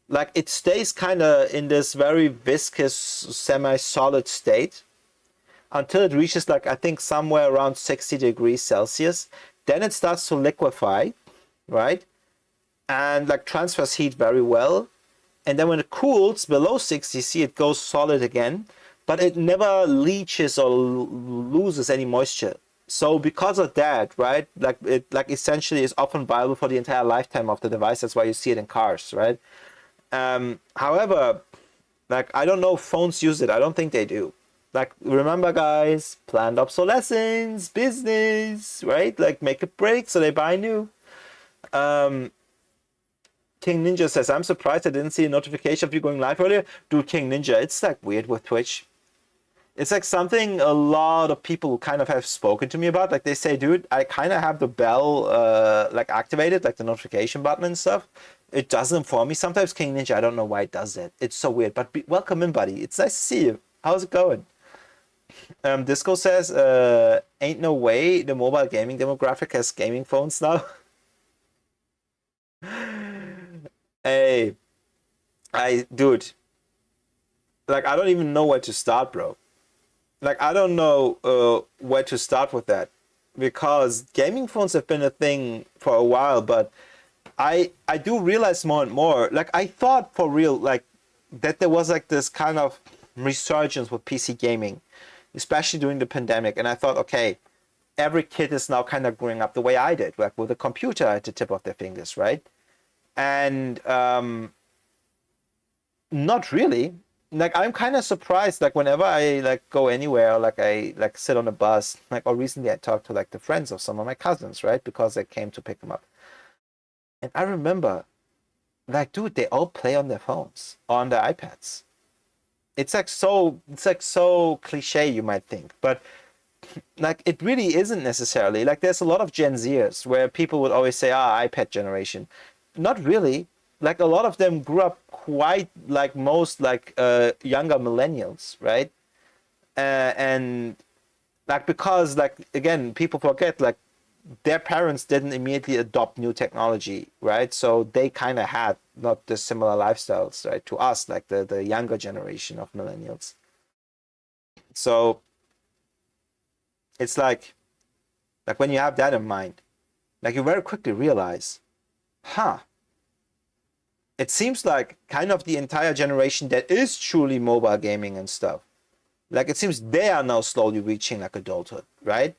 like it stays kind of in this very viscous, semi-solid state until it reaches like I think somewhere around 60 degrees Celsius. Then it starts to liquefy, right? And like transfers heat very well. And then when it cools below 60 C, it goes solid again, but it never leaches or loses any moisture. So because of that, right, like it like essentially is often viable for the entire lifetime of the device. That's why you see it in cars, right? However, like I don't know if phones use it. I don't think they do. Like remember, guys, planned obsolescence, business, right? Like make it break so they buy new. King Ninja says, I'm surprised I didn't see a notification of you going live earlier. Dude, King Ninja, it's like weird with Twitch. It's like something a lot of people kind of have spoken to me about. Like they say, dude, I kind of have the bell like activated, like the notification button and stuff. It doesn't inform me. Sometimes King Ninja, I don't know why it does that. It's so weird. But welcome in, buddy. It's nice to see you. How's it going? Disco says, ain't no way the mobile gaming demographic has gaming phones now. Hey, dude, like I don't even know where to start, bro. Like I don't know where to start with that, because gaming phones have been a thing for a while, but I do realize more and more, like I thought for real, like that there was like this kind of resurgence with PC gaming, especially during the pandemic, and I thought, okay, every kid is now kind of growing up the way I did, like with a computer at the tip of their fingers, right? And not really. Like I'm kind of surprised, like whenever I like go anywhere, like I like sit on a bus, like or recently I talked to like the friends of some of my cousins, right? Because they came to pick them up. And I remember, like, dude, they all play on their phones, on their iPads. It's like so cliche, you might think, but like it really isn't necessarily. Like there's a lot of Gen Zers where people would always say, iPad generation. Not really. Like a lot of them grew up quite like most like younger millennials, right? And like because like again, people forget like their parents didn't immediately adopt new technology, right? So they kind of had not the similar lifestyles, right, to us, like the younger generation of millennials. So it's like when you have that in mind, like you very quickly realize, huh, it seems like kind of the entire generation that is truly mobile gaming and stuff, like it seems they are now slowly reaching like adulthood, right?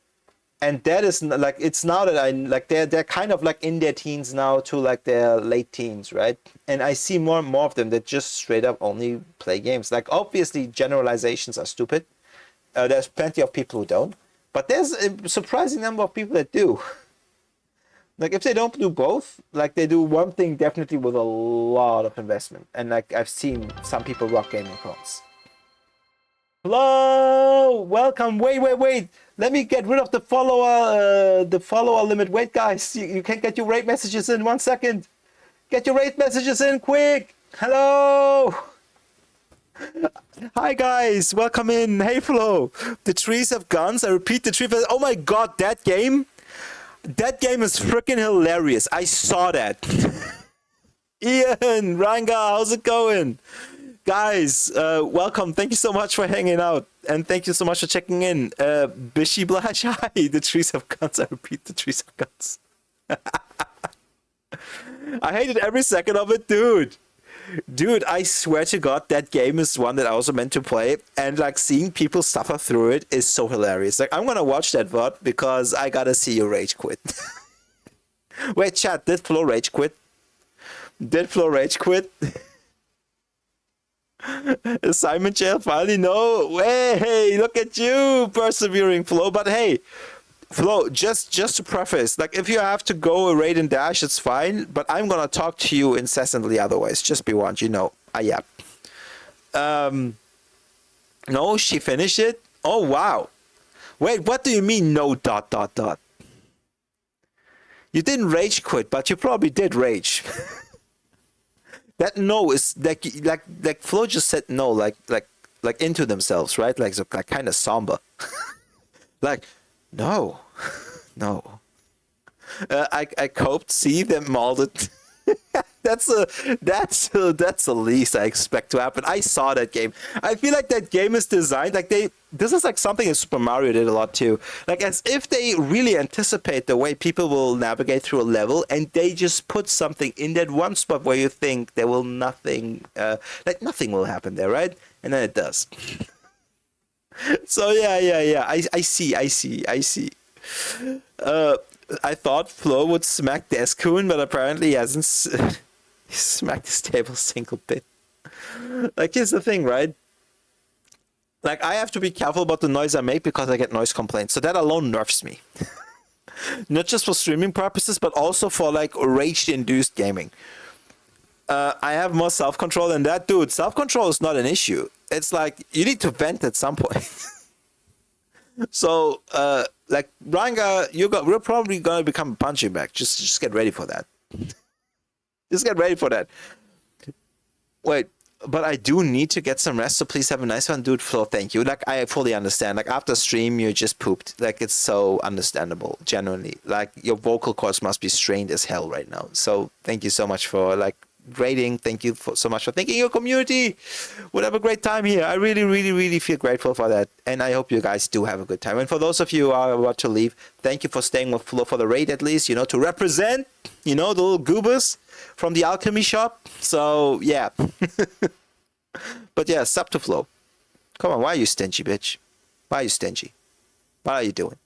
And that is like, it's now that I like they're kind of like in their teens now to like their late teens, right? And I see more and more of them that just straight up only play games. Like obviously generalizations are stupid. There's plenty of people who don't, but there's a surprising number of people that do. Like if they don't do both, like they do one thing definitely with a lot of investment. And like I've seen some people rock gaming phones. Hello, welcome. Wait. Let me get rid of the follower limit. Wait, guys, you can get your rate messages in 1 second. Get your rate messages in quick. Hello. Hi guys, welcome in. Hey Flo. The trees have guns. I repeat, the tree. Oh my god, that game. That game is freaking hilarious. I saw that. Ian, Ranga, how's it going? Guys, welcome. Thank you so much for hanging out. And thank you so much for checking in. Bishi Blash, hi. The trees have guns. I repeat, the trees have guns. I hated every second of it, dude. Dude, I swear to God, that game is one that I also meant to play. And like seeing people suffer through it is so hilarious. Like, I'm gonna watch that VOD because I gotta see you rage quit. Wait, chat, did Flo rage quit? Did Flo rage quit? Is Simon jail finally? No. Hey, look at you persevering, Flo. But hey, Flo, just to preface, like if you have to go raid and dash, it's fine. But I'm gonna talk to you incessantly otherwise. Just be warned, you know. Yeah. No, she finished it. Oh wow. Wait, what do you mean? No. ... You didn't rage quit, but you probably did rage. That no is like Flo just said no, like into themselves, right? Like so, like kind of somber. Like no. I coped. See them molded. That's the least I expect to happen. I saw that game. I feel like that game is designed like this is like something that Super Mario did a lot too. Like as if they really anticipate the way people will navigate through a level, and they just put something in that one spot where you think there will nothing will happen there, right? And then it does. So yeah. I see. I thought Flo would smack Deskun, but apparently he hasn't smacked his table a single bit. Like, here's the thing, right? Like, I have to be careful about the noise I make because I get noise complaints. So that alone nerfs me. Not just for streaming purposes, but also for, like, rage-induced gaming. I have more self-control than that. Dude, self-control is not an issue. It's like, you need to vent at some point. So, like Ranga, we're probably gonna become a punching bag. Just get ready for that. Just get ready for that. Wait, but I do need to get some rest. So please have a nice one, dude. Flo, thank you. Like I fully understand. Like after stream, you just pooped. Like it's so understandable. Genuinely, like your vocal cords must be strained as hell right now. So thank you so much for like rating. Thank you so much for thanking your community. We'll have a great time here. I really feel grateful for that, and I hope you guys do have a good time. And for those of you who are about to leave, thank you for staying with Flo for the raid at least, you know, to represent, you know, the little goobers from the alchemy shop. So yeah. But yeah, sub to Flo. Come on, why are you stingy, bitch? Why are you stingy? What are you doing?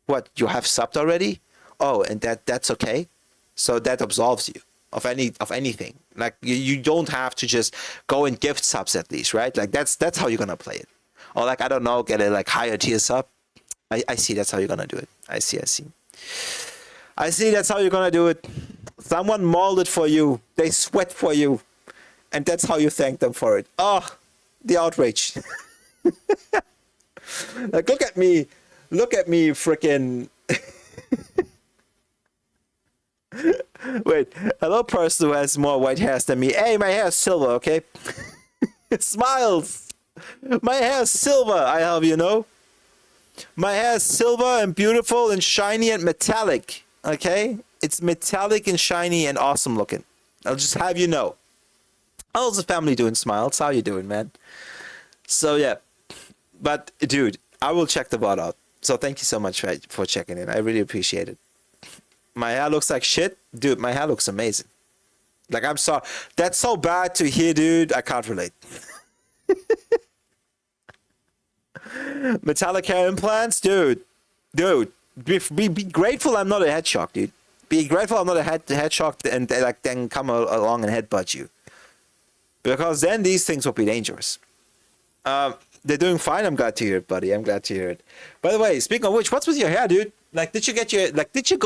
What, you have subbed already? Oh, and that's okay? So that absolves you of anything. Like you don't have to just go and gift subs at least, right? Like that's how you're gonna play it. Or like I don't know, get a like higher tier sub. I see that's how you're gonna do it. I see that's how you're gonna do it. Someone molded for you. They sweat for you. And that's how you thank them for it. Oh, the outrage. Like look at me freaking. Wait, hello person who has more white hairs than me. Hey, my hair is silver, okay? It smiles. My hair is silver, I have you know. My hair is silver and beautiful and shiny and metallic, okay? It's metallic and shiny and awesome looking. I'll just have you know. How's the family doing, Smiles? How you doing, man? So yeah, but dude, I will check the bot out. So thank you so much for checking in. I really appreciate it. My hair looks like shit. Dude, my hair looks amazing. Like, I'm sorry. That's so bad to hear, dude. I can't relate. Metallic hair implants? Dude. Be grateful I'm not a head shock, dude. Be grateful I'm not a head shock and then come along and headbutt you. Because then these things will be dangerous. They're doing fine. I'm glad to hear it, buddy. I'm glad to hear it. By the way, speaking of which, what's with your hair, dude? Like, did you go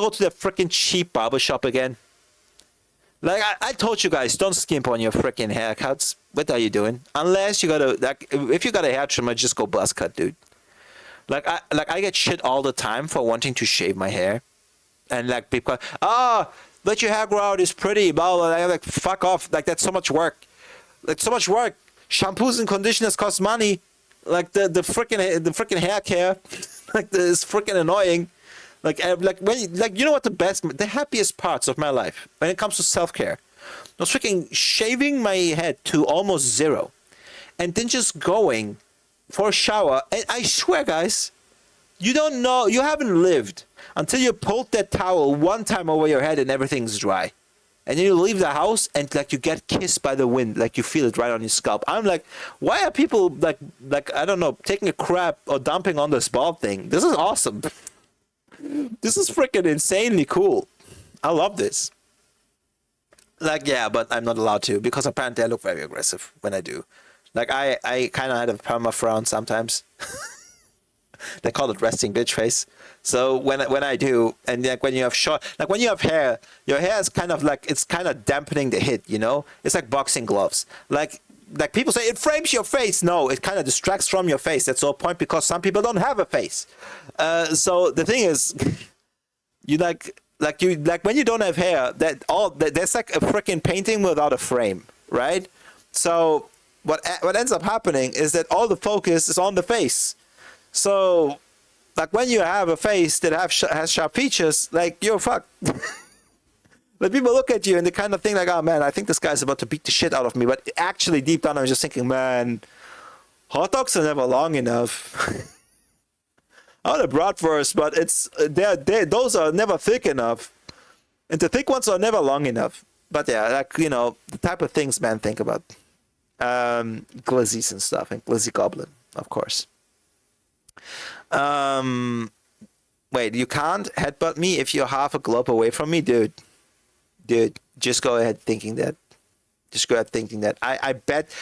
to the freaking cheap barbershop again? Like, I told you guys, don't skimp on your freaking haircuts. What are you doing? Unless you gotta, like, if you got a hair trimmer, just go buzz cut, dude. Like, I get shit all the time for wanting to shave my hair. And, like, people, let your hair grow out, it's pretty, blah, blah, blah. I'm like, fuck off. Like, that's so much work. Like, so much work. Shampoos and conditioners cost money. Like, the freaking hair care. Like, it's freaking annoying. Like when like you know what the happiest parts of my life when it comes to self-care was freaking shaving my head to almost zero and then just going for a shower. And I swear, guys, you don't know, you haven't lived until you pulled that towel one time over your head and everything's dry. And then you leave the house and like you get kissed by the wind, like you feel it right on your scalp. I'm like, why are people like I don't know, taking a crap or dumping on this bald thing? This is awesome. This is freaking insanely cool. I love this. Like, yeah, but I'm not allowed to because apparently I look very aggressive when I do. Like I kind of had a perma frown sometimes. They call it resting bitch face. So when I do, and like when you have short, like when you have hair, your hair is kind of like, it's kind of dampening the hit, you know? It's like boxing gloves. Like people say it frames your face. No, it kind of distracts from your face. That's the whole point because some people don't have a face. So the thing is, you like when you don't have hair, that's like a freaking painting without a frame, right? So what ends up happening is that all the focus is on the face. So, like when you have a face that has sharp features, like you're fucked. Like people look at you and they kind of think like, oh man, I think this guy's about to beat the shit out of me. But actually, deep down, I'm just thinking, man, hot dogs are never long enough. I want a bratwurst, but those are never thick enough, and the thick ones are never long enough. But yeah, like you know, the type of things men think about, glizzies and stuff, and glizzy goblin, of course. Wait, you can't headbutt me if you're half a globe away from me, dude. Dude, just go ahead thinking that. Just go ahead thinking that. I bet.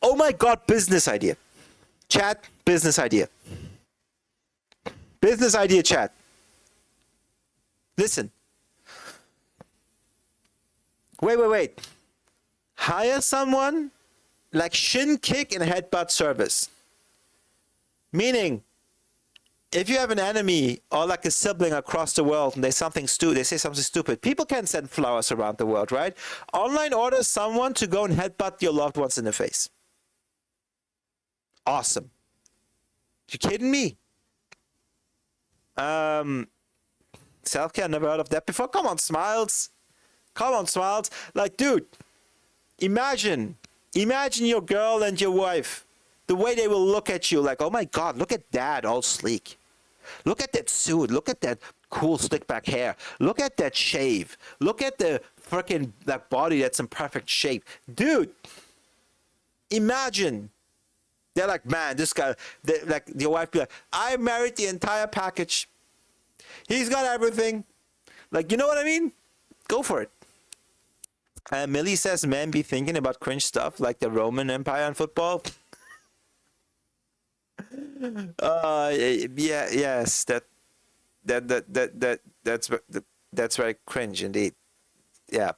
Oh my God, business idea. Chat, business idea. Business idea, chat. Listen. Wait. Hire someone like shin kick and headbutt service. Meaning, if you have an enemy or like a sibling across the world and they say something stupid, people can send flowers around the world, right? Online order someone to go and headbutt your loved ones in the face. Awesome. You kidding me? Self-care, never heard of that before. Come on, Smiles. Like, dude, imagine your girl and your wife. The way they will look at you, like, oh my God, look at Dad, all sleek. Look at that suit. Look at that cool slick back hair. Look at that shave. Look at the freaking like body that's in perfect shape. Dude, imagine. They're like, man, this guy, like your wife be like, I married the entire package. He's got everything. Like, you know what I mean? Go for it. Millie says, men be thinking about cringe stuff like the Roman Empire and football. Yes, that's very cringe indeed. Yeah,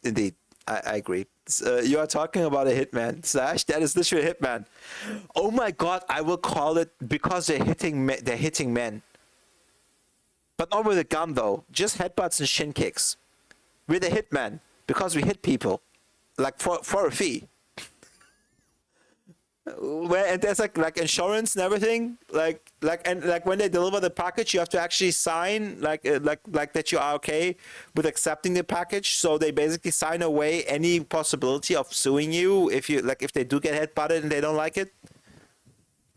indeed, I agree. You are talking about a hitman. Slash, that is literally a hitman. Oh my God, I will call it because they're hitting men, but not with a gun though. Just headbutts and shin kicks. We're the hitman because we hit people, like for a fee. Where and there's like insurance and everything, like when they deliver the package, you have to actually sign like that you are okay with accepting the package. So they basically sign away any possibility of suing you if they do get headbutted and they don't like it.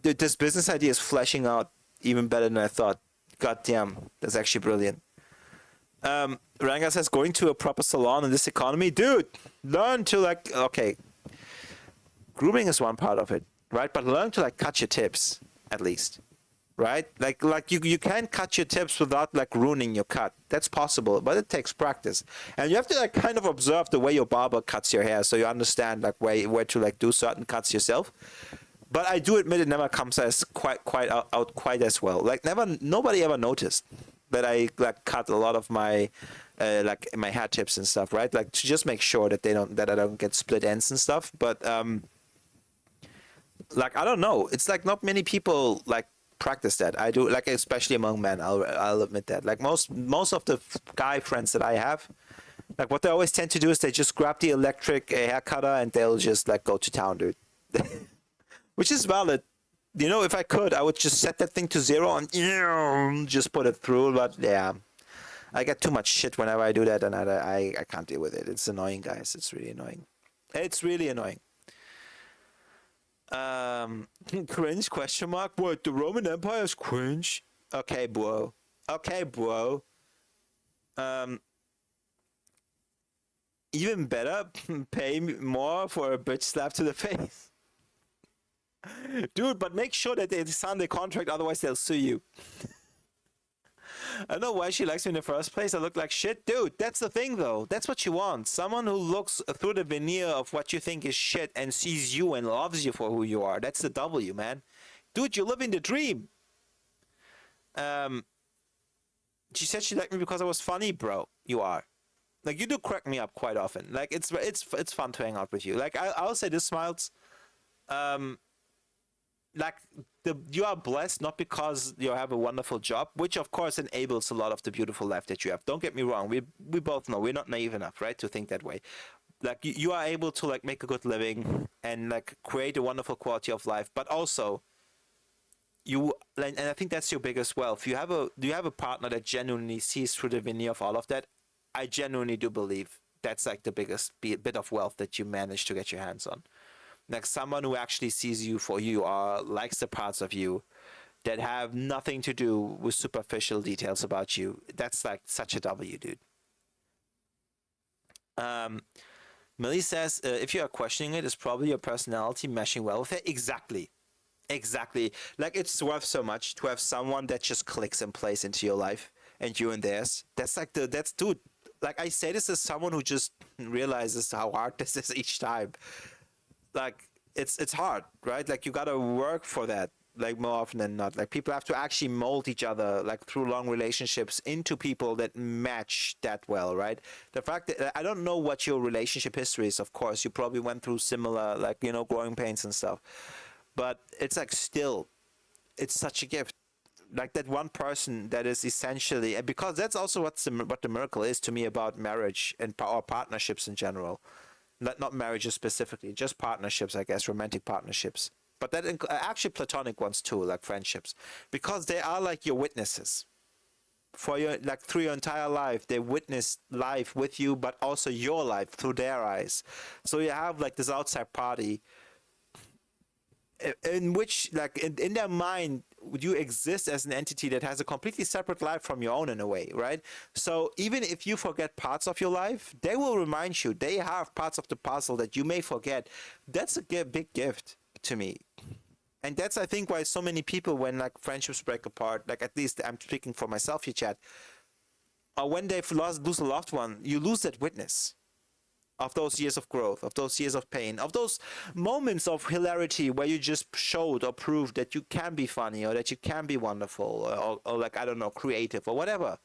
Dude, this business idea is fleshing out even better than I thought. God damn, that's actually brilliant. Ranga says, going to a proper salon in this economy, dude, learn to okay. Grooming is one part of it, right? But learn to like cut your tips at least, right? Like you can cut your tips without like ruining your cut. That's possible, but it takes practice. And you have to like kind of observe the way your barber cuts your hair so you understand like where to like do certain cuts yourself. But I do admit it never comes as quite out quite as well. Like nobody ever noticed that I like cut a lot of my like my hair tips and stuff, right? Like to just make sure that I don't get split ends and stuff. But like I don't know, it's like not many people like practice that. I do, like especially among men. I'll admit that. Like most of the guy friends that I have, like what they always tend to do is they just grab the electric hair cutter and they'll just like go to town, dude. Which is valid. You know, if I could, I would just set that thing to 0 and just put it through. But yeah, I get too much shit whenever I do that, and I can't deal with it. It's annoying, guys. It's really annoying. It's really annoying. Cringe question mark? What, the Roman Empire is cringe? Okay, bro. Okay, bro. Um, Even better, pay more for a bitch slap to the face. Dude, but make sure that they sign the contract, otherwise they'll sue you. I don't know why she likes me in the first place. I look like shit. Dude, that's the thing though. That's what you want. Someone who looks through the veneer of what you think is shit and sees you and loves you for who you are. That's the W, man. Dude, you're living the dream. Um, she said she liked me because I was funny, bro. You are. Like, you do crack me up quite often. Like, it's fun to hang out with you. Like, I'll say this, Smiles. Um, like, you are blessed not because you have a wonderful job, which of course enables a lot of the beautiful life that you have. Don't get me wrong. We both know we're not naive enough, right, to think that way. Like, you are able to like make a good living and like create a wonderful quality of life, but also you, and I think that's your biggest wealth. Do you have a partner that genuinely sees through the veneer of all of that? I genuinely do believe that's like the biggest bit of wealth that you manage to get your hands on. Like someone who actually sees you for you or likes the parts of you that have nothing to do with superficial details about you. That's like such a W, dude. Um, Millie says, if you are questioning it, it's probably your personality meshing well with it. Exactly. Exactly. Like, it's worth so much to have someone that just clicks and plays into your life and you and theirs. That's like dude. Like, I say this as someone who just realizes how hard this is each time. Like, it's hard, right? Like, you gotta work for that, like, more often than not. Like, people have to actually mold each other, like, through long relationships into people that match that well, right? The fact that I don't know what your relationship history is, of course. You probably went through similar, like, growing pains and stuff. But it's like, still, it's such a gift. Like, that one person that is essentially, and because that's also what the miracle is to me about marriage and or partnerships in general. Not marriages specifically, just partnerships, I guess, romantic partnerships. But that actually platonic ones too, like friendships, because they are like your witnesses for your, like, through your entire life. They witness life with you, but also your life through their eyes. So you have like this outside party in which, like, in their mind, you exist as an entity that has a completely separate life from your own in a way, right? So even if you forget parts of your life, they will remind you. They have parts of the puzzle that you may forget. That's a big gift to me. And that's, I think, why so many people, when like friendships break apart, like, at least I'm speaking for myself here, chat, or when they lose a loved one, you lose that witness of those years of growth, of those years of pain, of those moments of hilarity where you just showed or proved that you can be funny or that you can be wonderful or like, I don't know, creative or whatever.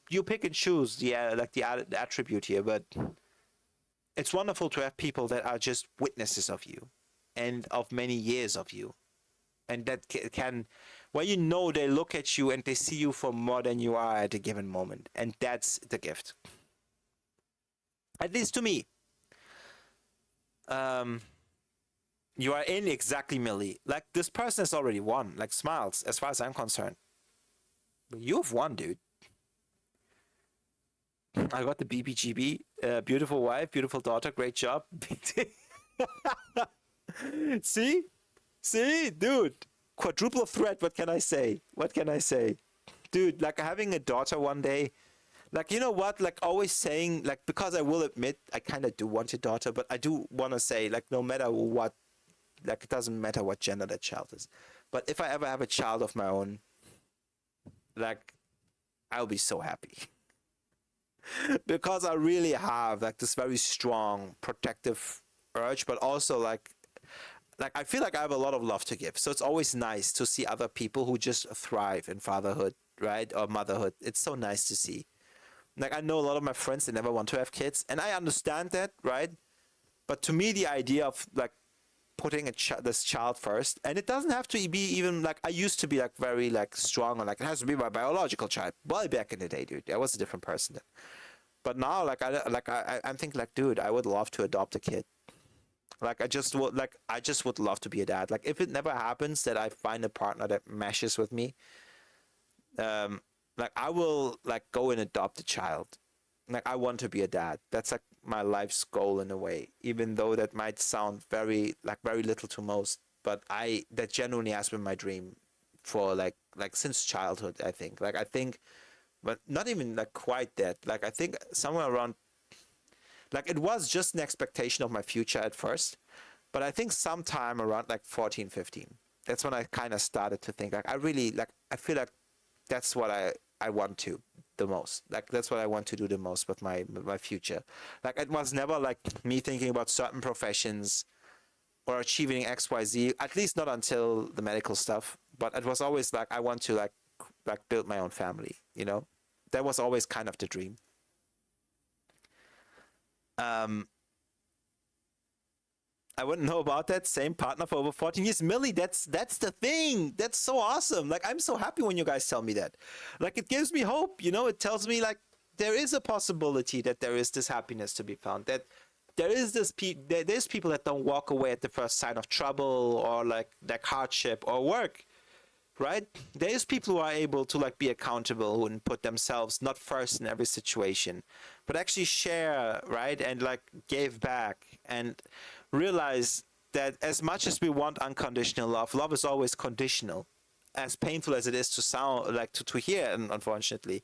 You pick and choose the attribute here, but it's wonderful to have people that are just witnesses of you and of many years of you. And that can, where they look at you and they see you for more than you are at a given moment. And that's the gift. At least to me. You are in exactly, Millie. Like, this person has already won. Like, Smiles, as far as I'm concerned. But you've won, dude. I got the BBGB. Beautiful wife, beautiful daughter, great job. See? See? Dude. Quadruple threat, what can I say? What can I say? Dude, like, having a daughter one day, like, you know what? Like, always saying, like, because I will admit, I kind of do want a daughter, but I do want to say, like, no matter what, like, it doesn't matter what gender that child is. But if I ever have a child of my own, like, I'll be so happy. Because I really have, like, this very strong protective urge, but also, like, I feel like I have a lot of love to give. So it's always nice to see other people who just thrive in fatherhood, right? Or motherhood. It's so nice to see. Like, I know a lot of my friends, they never want to have kids, and I understand that, right? But to me, the idea of, like, putting this child first, and it doesn't have to be even, like, I used to be, like, very, like, strong on, like, it has to be my biological child. Well, back in the day, dude, I was a different person then. But now, like, I'm thinking, like, dude, I would love to adopt a kid. Like I just would love to be a dad. Like if it never happens that I find a partner that meshes with me, like I will like go and adopt a child. Like I want to be a dad. That's like my life's goal in a way. Even though that might sound very little to most, but I that genuinely has been my dream for like since childhood, I think. Like I think but not even like quite that. Like I think somewhere around like it was just an expectation of my future at first, but I think sometime around like 14, 15. That's when I kind of started to think like I really like I feel like that's what I want to the most. Like that's what I want to do the most with my future. Like it was never like me thinking about certain professions or achieving XYZ, at least not until the medical stuff. But it was always like I want to like build my own family, you know? That was always kind of the dream. Um I wouldn't know about that same partner for over 14 years. Millie, that's the thing. That's so awesome. Like I'm so happy when you guys tell me that. Like it gives me hope, you know, it tells me like there is a possibility that there is this happiness to be found. That there is there's people that don't walk away at the first sign of trouble or like hardship or work, right? There's people who are able to like be accountable and put themselves not first in every situation, but actually share, right? And like give back and realize that as much as we want unconditional love, love is always conditional. As painful as it is to sound like to hear, unfortunately.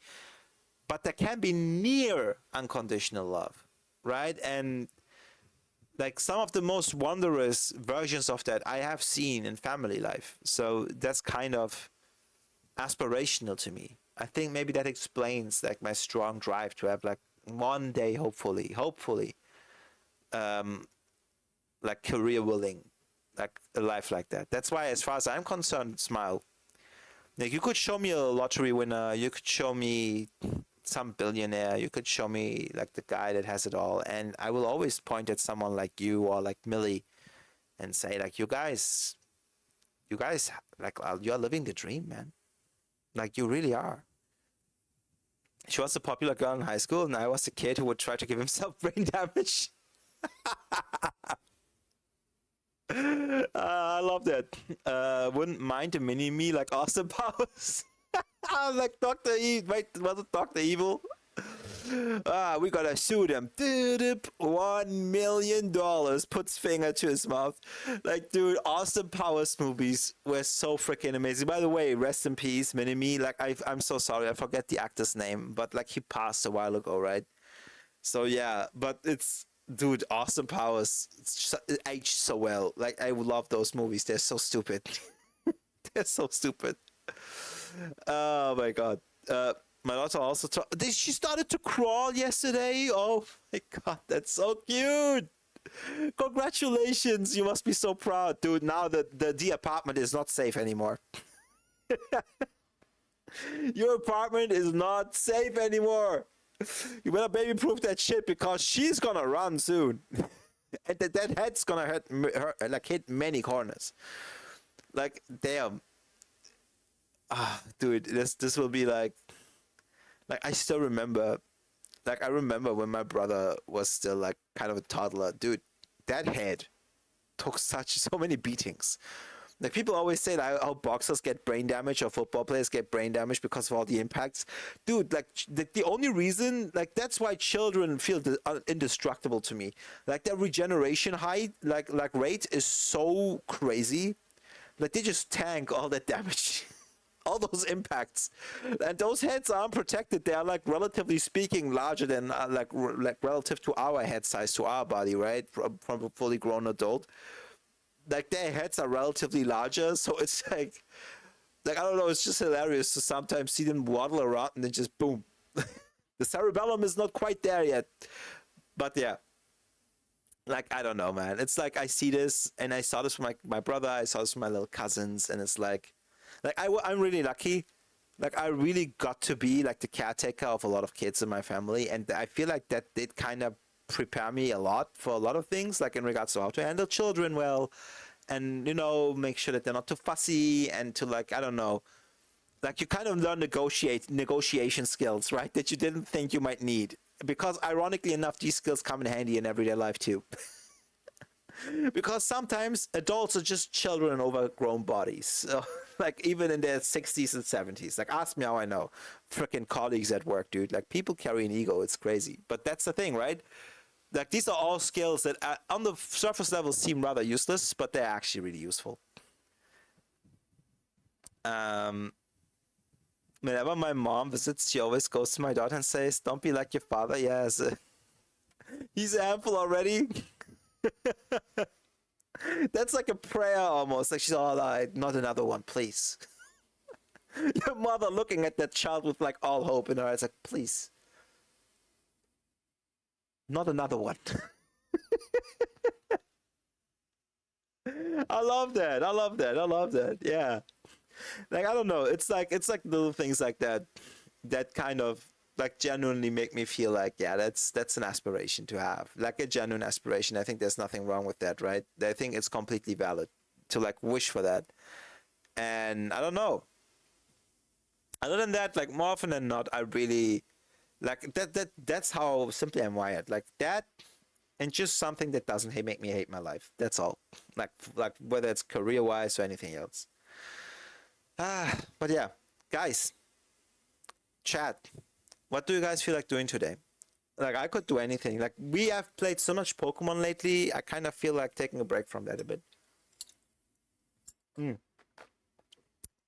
But there can be near unconditional love, right? And like some of the most wondrous versions of that I have seen in family life. So that's kind of aspirational to me. I think maybe that explains like my strong drive to have like one day, hopefully, like career willing, like a life like that. That's why, as far as I'm concerned, smile. Like you could show me a lottery winner, you could show me some billionaire, you could show me like the guy that has it all, and I will always point at someone like you or like Millie and say like you guys like you're living the dream, man. Like you really are. She was a popular girl in high school, and I was a kid who would try to give himself brain damage. I love that. Wouldn't mind a mini me like Austin Powers. I'm like Doctor E. Wait, was it Doctor Evil? We gotta shoot him. $1 million. Puts finger to his mouth. Like, dude, Austin Powers movies were so freaking amazing. By the way, rest in peace, Mini Me. Like, I'm so sorry, I forget the actor's name, but like he passed a while ago, right? So yeah, but it's dude, Austin Powers it aged so well. Like, I love those movies. They're so stupid. They're so stupid. Oh my god. My daughter also she started to crawl yesterday. Oh my god, that's so cute. Congratulations. You must be so proud. Dude, now the apartment is not safe anymore. Your apartment is not safe anymore. You better baby proof that shit because she's gonna run soon. And that head's gonna hit many corners. Like, damn. Dude, this will be like I still remember, like I remember when my brother was still like kind of a toddler. Dude, that head took so many beatings. Like people always say that how boxers get brain damage or football players get brain damage because of all the impacts. Dude, like the only reason, like that's why children feel indestructible to me. Like their regeneration height, like rate is so crazy. Like they just tank all that damage. All those impacts, and those heads aren't protected. They are like relatively speaking larger than like relative to our head size, to our body, right? From a fully grown adult, like their heads are relatively larger, so it's like I don't know, it's just hilarious to sometimes see them waddle around and then just boom. The cerebellum is not quite there yet, but yeah. Like, I don't know, man. It's like I see this, and I saw this from my brother, I saw this from my little cousins, and it's like I'm really lucky. Like I really got to be like the caretaker of a lot of kids in my family, and I feel like that did kind of prepare me a lot for a lot of things, like in regards to how to handle children well, and make sure that they're not too fussy, and to like I don't know, like you kind of learn negotiation skills, right? That you didn't think you might need, because ironically enough, these skills come in handy in everyday life too. Because sometimes adults are just children in overgrown bodies. So, like even in their 60s and 70s. Like ask me how I know. Freaking colleagues at work, dude. Like people carry an ego. It's crazy. But that's the thing, right? Like these are all skills that on the surface level seem rather useless, but they're actually really useful. Whenever my mom visits, she always goes to my daughter and says, "Don't be like your father." Yes, he's ample already. That's like a prayer almost. Like she's all like, "Not another one, please." Your mother looking at that child with like all hope in her eyes, like, "Please, not another one." I love that. I love that. I love that. Yeah. Like I don't know. It's like little things like that that kind of like genuinely make me feel like yeah, that's an aspiration to have. Like a genuine aspiration. I think there's nothing wrong with that, right? I think it's completely valid to like wish for that. And I don't know. Other than that, like more often than not, I really like that's how simply I'm wired. Like that and just something that doesn't make me hate my life. That's all. Like whether it's career wise or anything else. But yeah, guys, chat. What do you guys feel like doing today? Like I could do anything. Like we have played so much Pokemon lately. I kind of feel like taking a break from that a bit.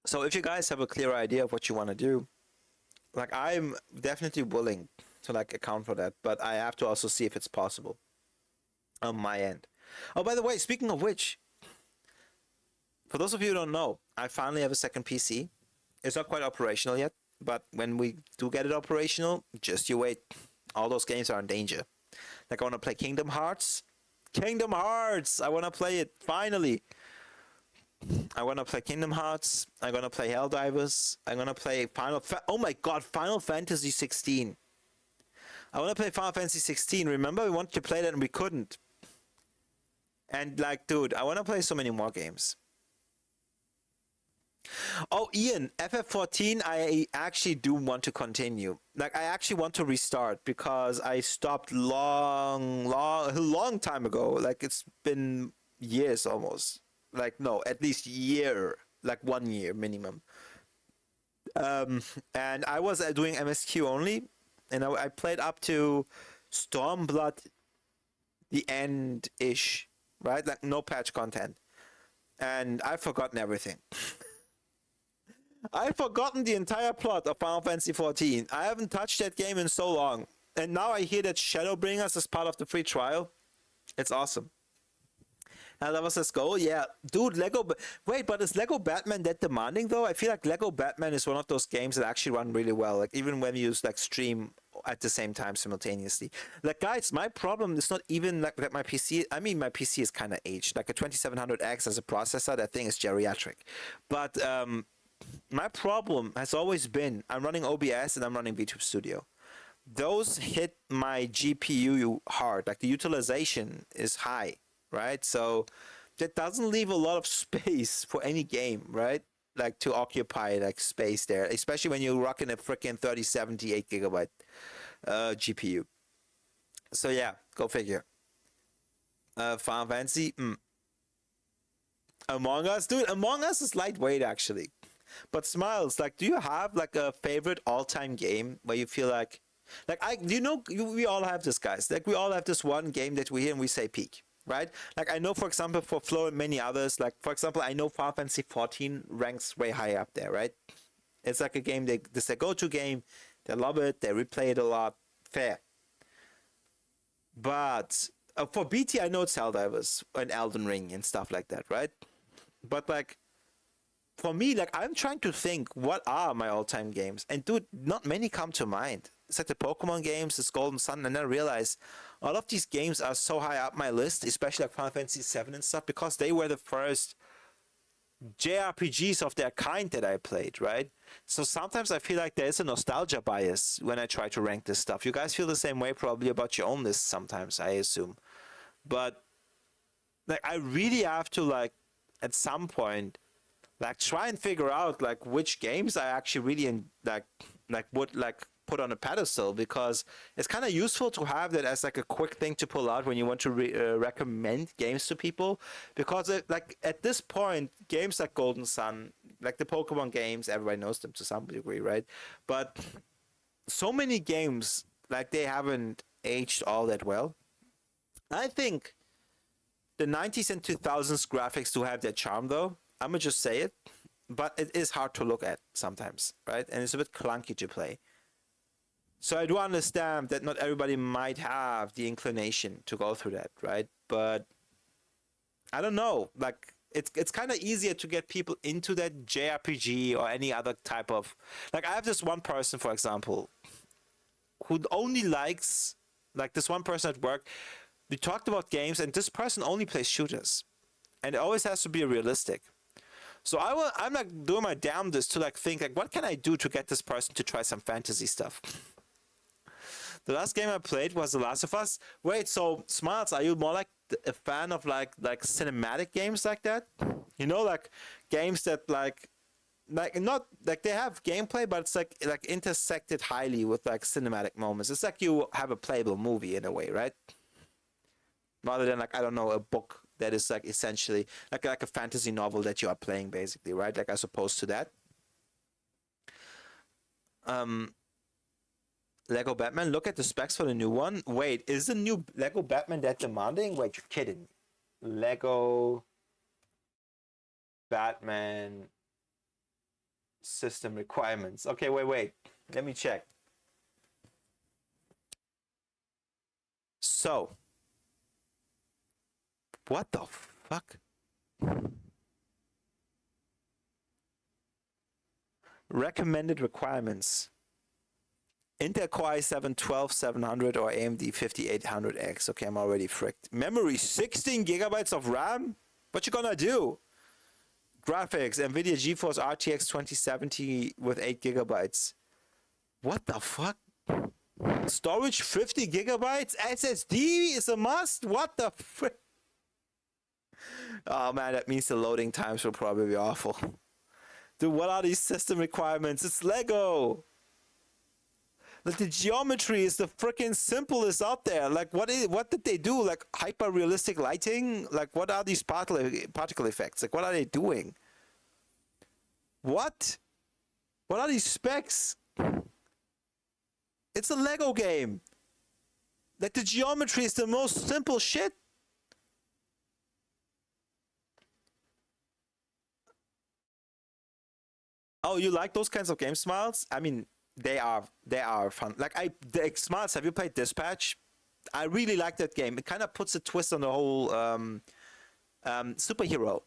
So if you guys have a clear idea of what you want to do, like I'm definitely willing to like account for that, but I have to also see if it's possible on my end. Oh, by the way, speaking of which, for those of you who don't know, I finally have a second PC. It's not quite operational yet, but when we do get it operational, just you wait. All those games are in danger. Like I want to play Kingdom Hearts. Kingdom Hearts! I want to play it, finally. I want to play Kingdom Hearts. I'm going to play Helldivers. I'm going to play oh my god, Final Fantasy 16. I want to play Final Fantasy 16. Remember, we wanted to play that and we couldn't. And like, dude, I want to play so many more games. Oh, Ian, FF14, I actually do want to continue. Like, I actually want to restart because I stopped a long time ago. Like, it's been years almost. Like, no, at least year. Like, 1 year minimum. And I was doing MSQ only. And I played up to Stormblood, the end-ish. Right? Like, no patch content. And I've forgotten everything. I've forgotten the entire plot of Final Fantasy XIV. I haven't touched that game in so long. And now I hear that Shadowbringers is part of the free trial. It's awesome. And that was his goal. Yeah, dude, Wait, but is Lego Batman that demanding though? I feel like Lego Batman is one of those games that actually run really well. Like even when you like stream at the same time simultaneously. Like guys, my problem is not even like that my PC. I mean, my PC is kind of aged. Like a 2700X as a processor, that thing is geriatric. But my problem has always been I'm running OBS and I'm running VTube Studio. Those hit my GPU hard. Like the utilization is high, right? So that doesn't leave a lot of space for any game, right? Like to occupy like space there, especially when you're rocking a freaking 3070 8 GB GPU. So yeah, go figure. Final Fantasy, Among Us, dude. Among Us is lightweight actually. But Smiles, like, do you have like a favorite all-time game where you feel like we all have this, guys. Like, we all have this one game that we hear and we say peak, right? Like, I know, for example, for Flo and many others, like, for example, I know Final Fantasy 14 ranks way high up there, right? It's like a game this their go-to game. They love it. They replay it a lot. Fair. But for BT, I know it's Helldivers and Elden Ring and stuff like that, right? But like, for me, like I'm trying to think what are my all-time games, and dude, not many come to mind. It's like the Pokemon games, this Golden Sun, and then I realize all of these games are so high up my list, especially like Final Fantasy VII and stuff, because they were the first JRPGs of their kind that I played, right? So sometimes I feel like there's a nostalgia bias when I try to rank this stuff. You guys feel the same way probably about your own list sometimes, I assume. But like I really have to like at some point like try and figure out like which games I actually really like would like put on a pedestal, because it's kind of useful to have that as like a quick thing to pull out when you want to recommend games to people. Because like at this point, games like Golden Sun, like the Pokemon games, everybody knows them to some degree, right? But so many games, like, they haven't aged all that well. I think the 90s and 2000s graphics do have their charm, though. I'm gonna just say it, but it is hard to look at sometimes, right? And it's a bit clunky to play. So I do understand that not everybody might have the inclination to go through that, right? But I don't know, like, it's kind of easier to get people into that JRPG or any other type of, like, I have this one person, for example, who only likes, like, this one person at work. We talked about games, and this person only plays shooters, and it always has to be realistic. So I'm like doing my damnedest to like think like, what can I do to get this person to try some fantasy stuff? The last game I played was The Last of Us. Wait, so Smarts, are you more like a fan of like cinematic games like that? You know, like games that like not like they have gameplay, but it's like intersected highly with like cinematic moments. It's like you have a playable movie in a way, right? Rather than like, I don't know, a book that is like essentially like a fantasy novel that you are playing, basically, right? Like, as opposed to that. Lego Batman, look at the specs for the new one. Wait, is the new Lego Batman that demanding? Wait, you're kidding. Lego Batman system requirements. Okay, wait. Let me check. So, what the fuck? Recommended requirements. Intel Core i7 12700 or AMD 5800X. Okay, I'm already fricked. Memory, 16 gigabytes of RAM? What you gonna do? Graphics, NVIDIA GeForce RTX 2070 with 8 gigabytes. What the fuck? Storage, 50 gigabytes? SSD is a must? What the frick? Oh man, that means the loading times will probably be awful. Dude, what are these system requirements? It's Lego! Like, the geometry is the freaking simplest out there. Like, what did they do? Like, hyper realistic lighting? Like, what are these particle effects? Like, what are they doing? What? What are these specs? It's a Lego game. Like, the geometry is the most simple shit. Oh, you like those kinds of game Smiles? I mean, they are fun. Like, Smiles, have you played Dispatch? I really like that game. It kind of puts a twist on the whole superhero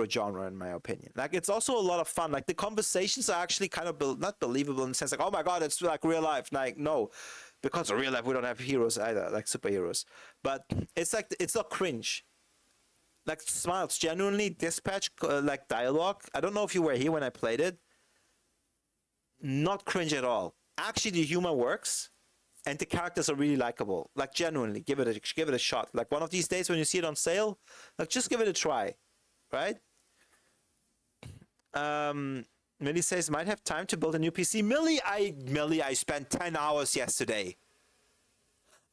genre, in my opinion. Like, it's also a lot of fun. Like, the conversations are actually kind of not believable in the sense like, oh my god, it's like real life. Like, no, because in real life we don't have heroes either, like superheroes. But it's like, it's not cringe. Like, Smiles, genuinely, Dispatch, like, dialogue, I don't know if you were here when I played it, not cringe at all. Actually, the humor works, and the characters are really likable. Like, genuinely, give it a shot. Like, one of these days when you see it on sale, like, just give it a try, right? Millie says, might have time to build a new PC. Millie, I spent 10 hours yesterday.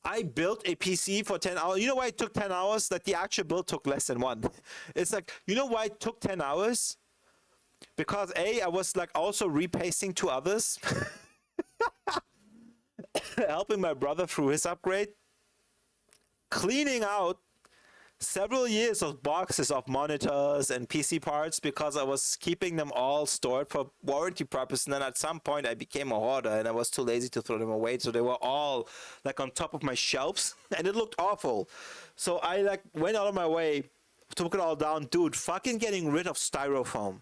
I built a PC for 10 hours. You know why it took 10 hours? Like, the actual build took less than one. It's like, you know why it took 10 hours? Because I was like also repacing to others. Helping my brother through his upgrade. Cleaning out several years of boxes of monitors and PC parts because I was keeping them all stored for warranty purposes. And then at some point I became a hoarder and I was too lazy to throw them away. So they were all like on top of my shelves and it looked awful. So I like went out of my way to put it all down. Dude, fucking getting rid of styrofoam.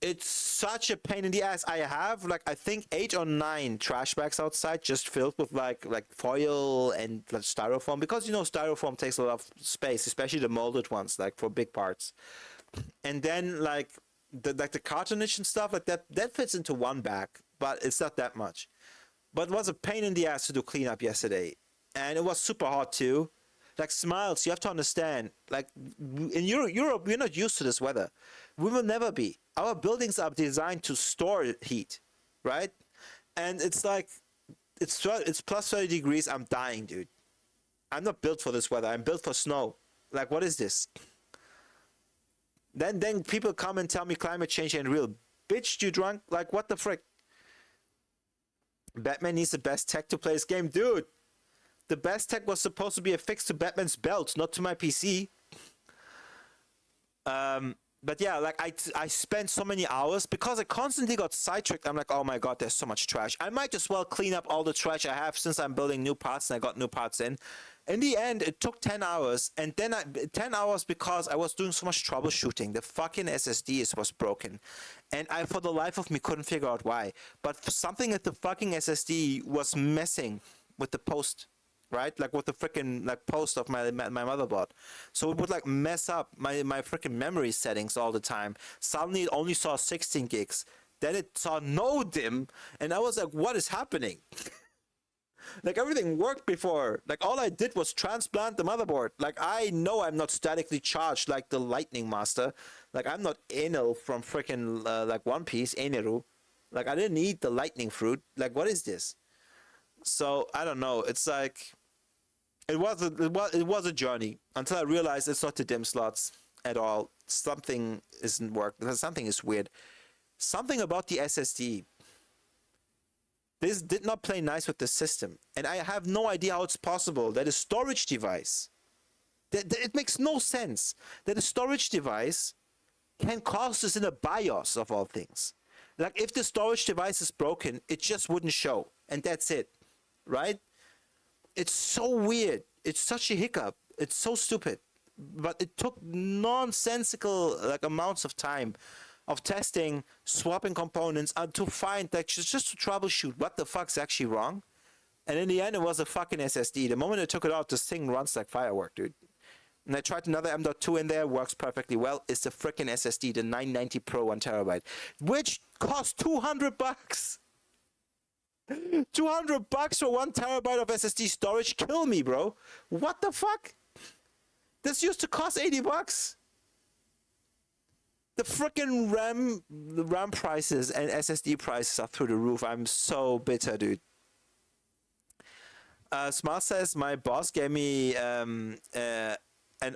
It's such a pain in the ass. I have like, I think 8 or 9 trash bags outside just filled with like foil and like styrofoam, because you know styrofoam takes a lot of space, especially the molded ones, like for big parts. And then like the cartonnage and stuff like that fits into one bag, but it's not that much. But it was a pain in the ass to do cleanup yesterday, and it was super hot too. Like, Smiles, you have to understand, like, in Europe, we're not used to this weather. We will never be. Our buildings are designed to store heat, right? and it's like it's plus 30 degrees. I'm dying, dude. I'm not built for this weather. I'm built for snow. Like, what is this? Then people come and tell me climate change ain't real. Bitch, you drunk? Like, what the frick? Batman needs the best tech to play this game. Dude, the best tech was supposed to be affixed to Batman's belt, not to my PC. But yeah, like I spent so many hours because I constantly got sidetracked. I'm like, oh my god, there's so much trash. I might as well clean up all the trash I have since I'm building new parts and I got new parts in. In the end, it took 10 hours, and then 10 hours because I was doing so much troubleshooting. The fucking SSD was broken, and I, for the life of me, couldn't figure out why. But something at the fucking SSD was messing with the post, right? Like with the freaking like post of my motherboard. So it would like mess up my freaking memory settings all the time. Suddenly it only saw 16 gigs. Then it saw no dim, and I was like, what is happening? Like everything worked before. Like all I did was transplant the motherboard. Like I know I'm not statically charged like the Lightning Master. Like I'm not Enel from freaking like One Piece, Eneru. Like I didn't eat the lightning fruit. Like what is this? So I don't know. It's like it was a journey until I realized it's not the DIMM slots at all. Something isn't working. Something is weird. Something about the SSD. This did not play nice with the system, and I have no idea how it's possible that a storage device, that it makes no sense that a storage device can cause this in a BIOS of all things. Like if the storage device is broken, it just wouldn't show, and that's it, right? It's so weird. It's such a hiccup. It's so stupid, but it took nonsensical like amounts of time of testing, swapping components, to find that just to troubleshoot what the fuck's actually wrong. And in the end, it was a fucking SSD. The moment I took it out, this thing runs like firework, dude. And I tried another M.2 in there, works perfectly well. It's the freaking SSD, the 990 Pro 1 terabyte, which cost $200. $200 for 1 terabyte of SSD storage? Kill me, bro. What the fuck? This used to cost $80. The freaking RAM prices and SSD prices are through the roof. I'm so bitter, dude. Smart says my boss gave me an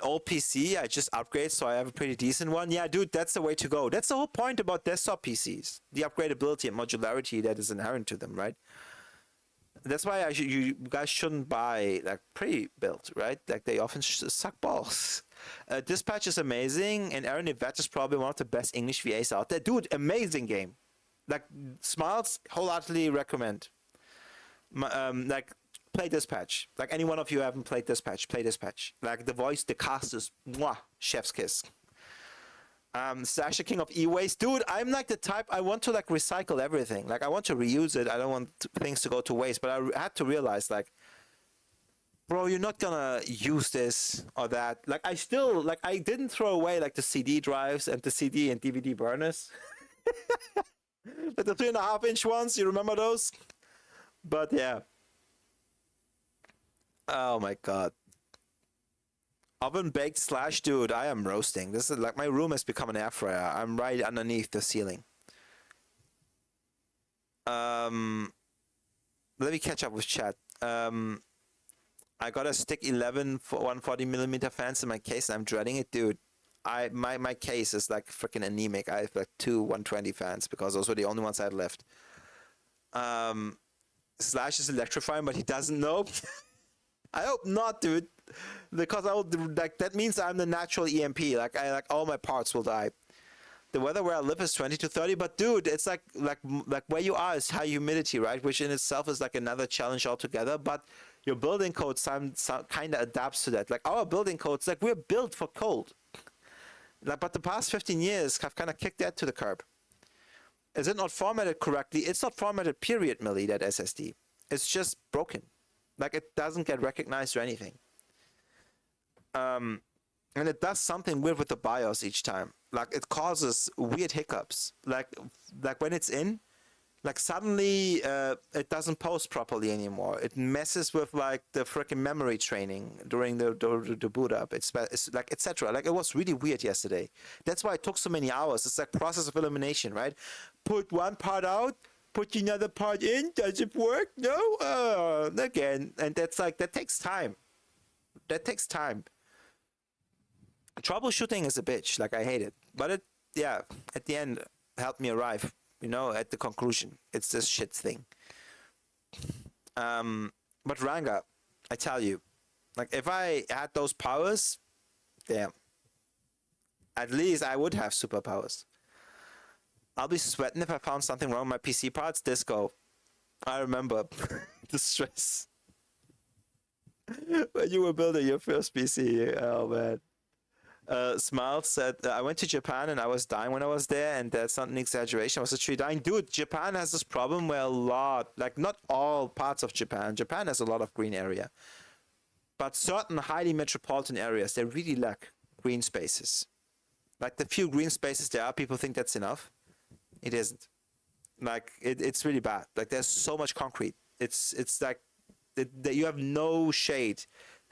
old PC. I just upgraded, so I have a pretty decent one. Yeah, dude, that's the way to go. That's the whole point about desktop PCs: the upgradability and modularity that is inherent to them, right? That's why you guys shouldn't buy like pre-built, right? Like they often suck balls. Dispatch is amazing, and Aaron Yvette is probably one of the best English VAs out there. Dude, amazing game. Like Smiles, wholeheartedly recommend. Like play Dispatch. Like any one of you haven't played Dispatch, play Dispatch. Like the voice, the cast is mwah, chef's kiss. Slash the king of e-waste. Dude, I'm like the type, I want to like recycle everything. Like I want to reuse it. I don't want things to go to waste. But I had to realize like, bro, you're not gonna use this or that. Like I still, like I didn't throw away like the CD drives and the CD and DVD burners. Like the 3.5-inch ones, you remember those? But yeah. Oh my god. Oven baked Slash, dude, I am roasting. This is like my room has become an air fryer. I'm right underneath the ceiling. Let me catch up with chat. I got a stick 11 for 140mm fans in my case, and I'm dreading it, dude. My case is like freaking anemic. I have like 2 120 fans because those were the only ones I had left. Slash is electrifying, but he doesn't know. I hope not, dude. Because I would like that means I'm the natural EMP. Like all my parts will die. The weather where I live is 20 to 30, but dude, it's like where you are is high humidity, right? Which in itself is like another challenge altogether. But your building code kind of adapts to that. Like our building codes, like we're built for cold. Like, but the past 15 years have kind of kicked that to the curb. Is it not formatted correctly? It's not formatted, period, Millie, that SSD. It's just broken. Like it doesn't get recognized or anything. And it does something weird with the BIOS each time. Like it causes weird hiccups. Like when it's in, like suddenly it doesn't post properly anymore. It messes with like the freaking memory training during the boot up. It's like etc. Like it was really weird yesterday. That's why it took so many hours. It's like process of elimination, right? Put one part out, put another part in. Does it work? No. Again, and that's like that takes time. That takes time. Troubleshooting is a bitch. Like I hate it, but it yeah. At the end, helped me arrive. At the conclusion, it's this shit thing. But Ranga, I tell you, like if I had those powers, damn. At least I would have superpowers. I'll be sweating if I found something wrong with my PC parts. Disco. I remember the stress when you were building your first PC. Oh man. Smile said, I went to Japan and I was dying when I was there, and that's not an exaggeration. I was literally dying. Dude, Japan has this problem where not all parts of Japan has a lot of green area. But certain highly metropolitan areas, they really lack green spaces. Like the few green spaces there are, people think that's enough. It isn't. Like, it's really bad. Like, there's so much concrete. It's like that you have no shade.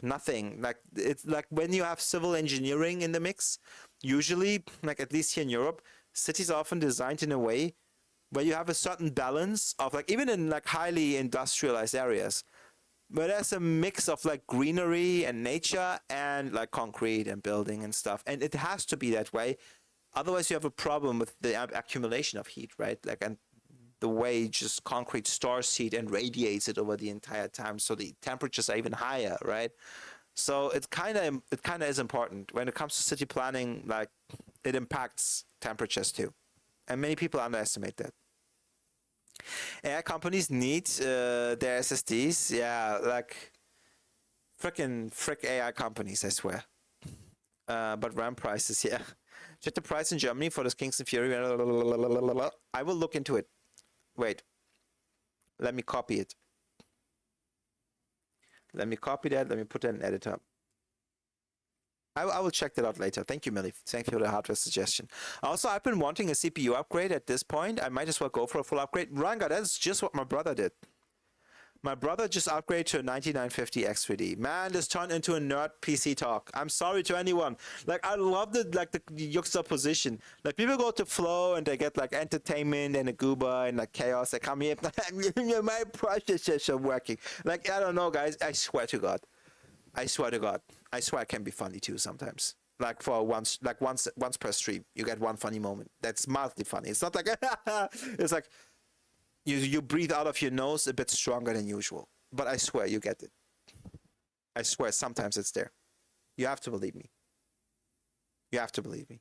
Nothing. Like it's like when you have civil engineering in the mix, usually, like at least here in Europe, cities are often designed in a way where you have a certain balance of like even in like highly industrialized areas, where there's a mix of like greenery and nature and like concrete and building and stuff. And it has to be that way. Otherwise you have a problem with the accumulation of heat, right? Like and the way just concrete stores heat and radiates it over the entire time, so the temperatures are even higher, right? So it kind of is important when it comes to city planning. Like it impacts temperatures too, and many people underestimate that. AI companies need their SSDs, yeah, like frick AI companies, I swear. But RAM prices, yeah. Check the price in Germany for this Kingston Fury. I will look into it. Wait, let me copy it. Let me copy that. Let me put that in editor. I will check that out later. Thank you, Millie. Thank you for the hardware suggestion. Also, I've been wanting a CPU upgrade at this point. I might as well go for a full upgrade. Ranga, that's just what my brother did. My brother just upgraded to a 9950 X3D. Man, this turned into a nerd PC talk. I'm sorry to anyone. Like, I love the juxtaposition. Like, people go to Flow and they get like entertainment and a goober and like chaos. They come here, my processors are working. Like, I don't know, guys. I swear to God. I swear to God. I swear I can be funny too sometimes. Like for once per stream, you get one funny moment. That's mildly funny. It's not like it's like. You breathe out of your nose a bit stronger than usual. But I swear you get it. I swear sometimes it's there. You have to believe me. You have to believe me.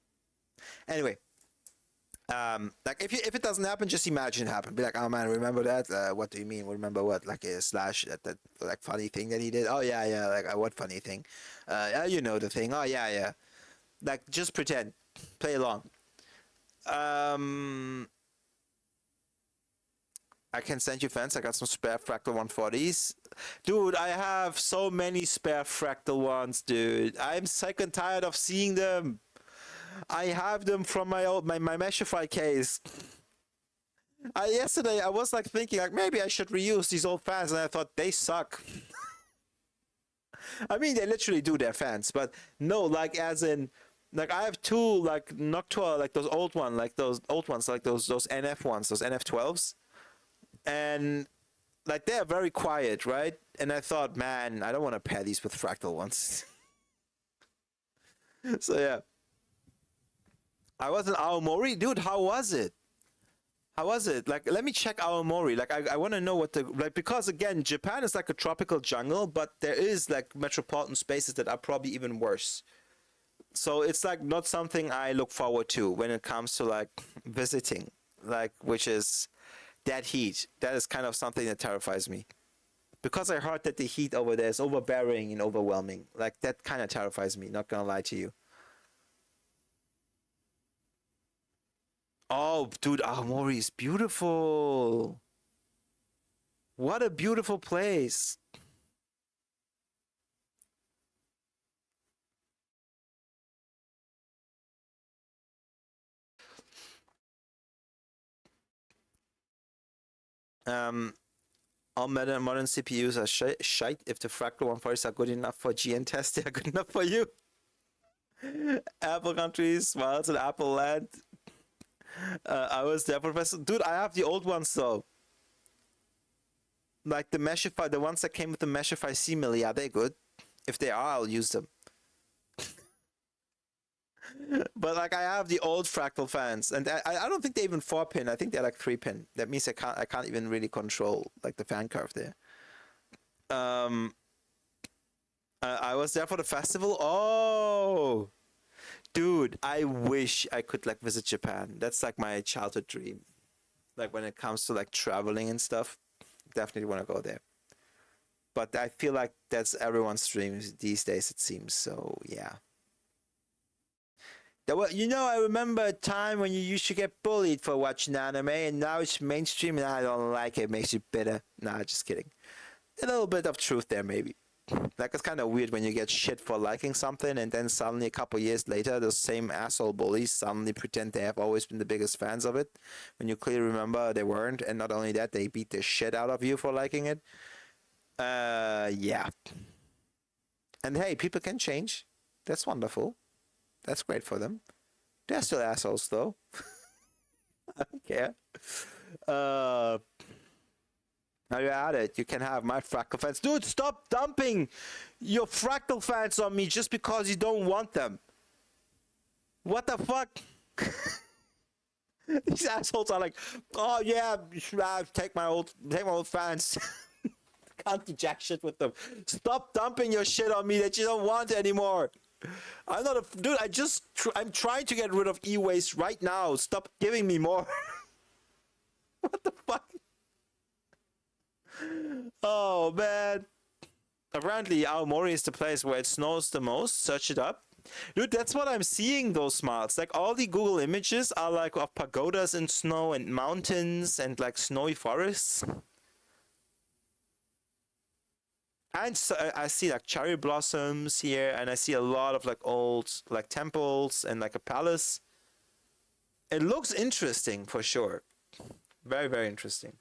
Anyway, like if it doesn't happen, just imagine it happened. Be like, oh man, remember that? What do you mean? Remember what? Like a slash that like funny thing that he did? Oh yeah. Like what funny thing? Yeah, you know the thing. Oh yeah. Like just pretend. Play along. I can send you fans. I got some spare Fractal 140s. Dude, I have so many spare Fractal ones, dude. I'm sick and tired of seeing them. I have them from my old my Meshify case. Yesterday I was like thinking like maybe I should reuse these old fans, and I thought they suck. I mean they literally do their fans, but no, like as in like I have two like Noctua, like those old ones, like those NF ones, those NF12s. And like they're very quiet, right? And I thought, man, I don't want to pair these with Fractal ones. So yeah, I was in Aomori, dude. How was it? How was it? Like, let me check Aomori. Like, I want to know what the like because again, Japan is like a tropical jungle, but there is like metropolitan spaces that are probably even worse. So it's like not something I look forward to when it comes to like visiting, like which is. That heat, that is kind of something that terrifies me. Because I heard that the heat over there is overbearing and overwhelming. Like, that kind of terrifies me, not gonna lie to you. Oh, dude, Aomori is beautiful. What a beautiful place. All modern CPUs are shite. If the Fractal 140s are good enough for GN test, they are good enough for you. Apple countries, smiles in Apple land. I was there, Professor. Dude, I have the old ones though. Like the Meshify, the ones that came with the Meshify simile, are they good? If they are, I'll use them. But like I have the old fractal fans, and I don't think they're even 4-pin. I think they're like 3-pin. That means I can't even really control like the fan curve there. Um, I was there for the festival. Oh, dude, I wish I could like visit Japan. That's like my childhood dream. Like when it comes to like traveling and stuff, definitely want to go there. But I feel like that's everyone's dream these days. It seems so. Yeah. I remember a time when you used to get bullied for watching anime, and now it's mainstream, and I don't like it. It makes you bitter. Nah, just kidding. A little bit of truth there, maybe. Like, it's kind of weird when you get shit for liking something, and then suddenly a couple years later, those same asshole bullies suddenly pretend they have always been the biggest fans of it, when you clearly remember they weren't, and not only that, they beat the shit out of you for liking it. Yeah. And hey, people can change. That's wonderful. That's great for them. They're still assholes, though. I don't care. Now you're at it. You can have my fractal fans. Dude, stop dumping your fractal fans on me just because you don't want them. What the fuck? These assholes are like, oh yeah, take my old fans. Can't do jack shit with them. Stop dumping your shit on me that you don't want anymore. I'm not a dude. I'm trying to get rid of e-waste right now. Stop giving me more. What the fuck? Oh man. Apparently, Aomori is the place where it snows the most. Search it up. Dude, that's what I'm seeing, those smiles. Like, all the Google images are like of pagodas and snow and mountains and like snowy forests. And so I see like cherry blossoms here, and I see a lot of like old like temples and like a palace. It looks interesting for sure. Very, very interesting.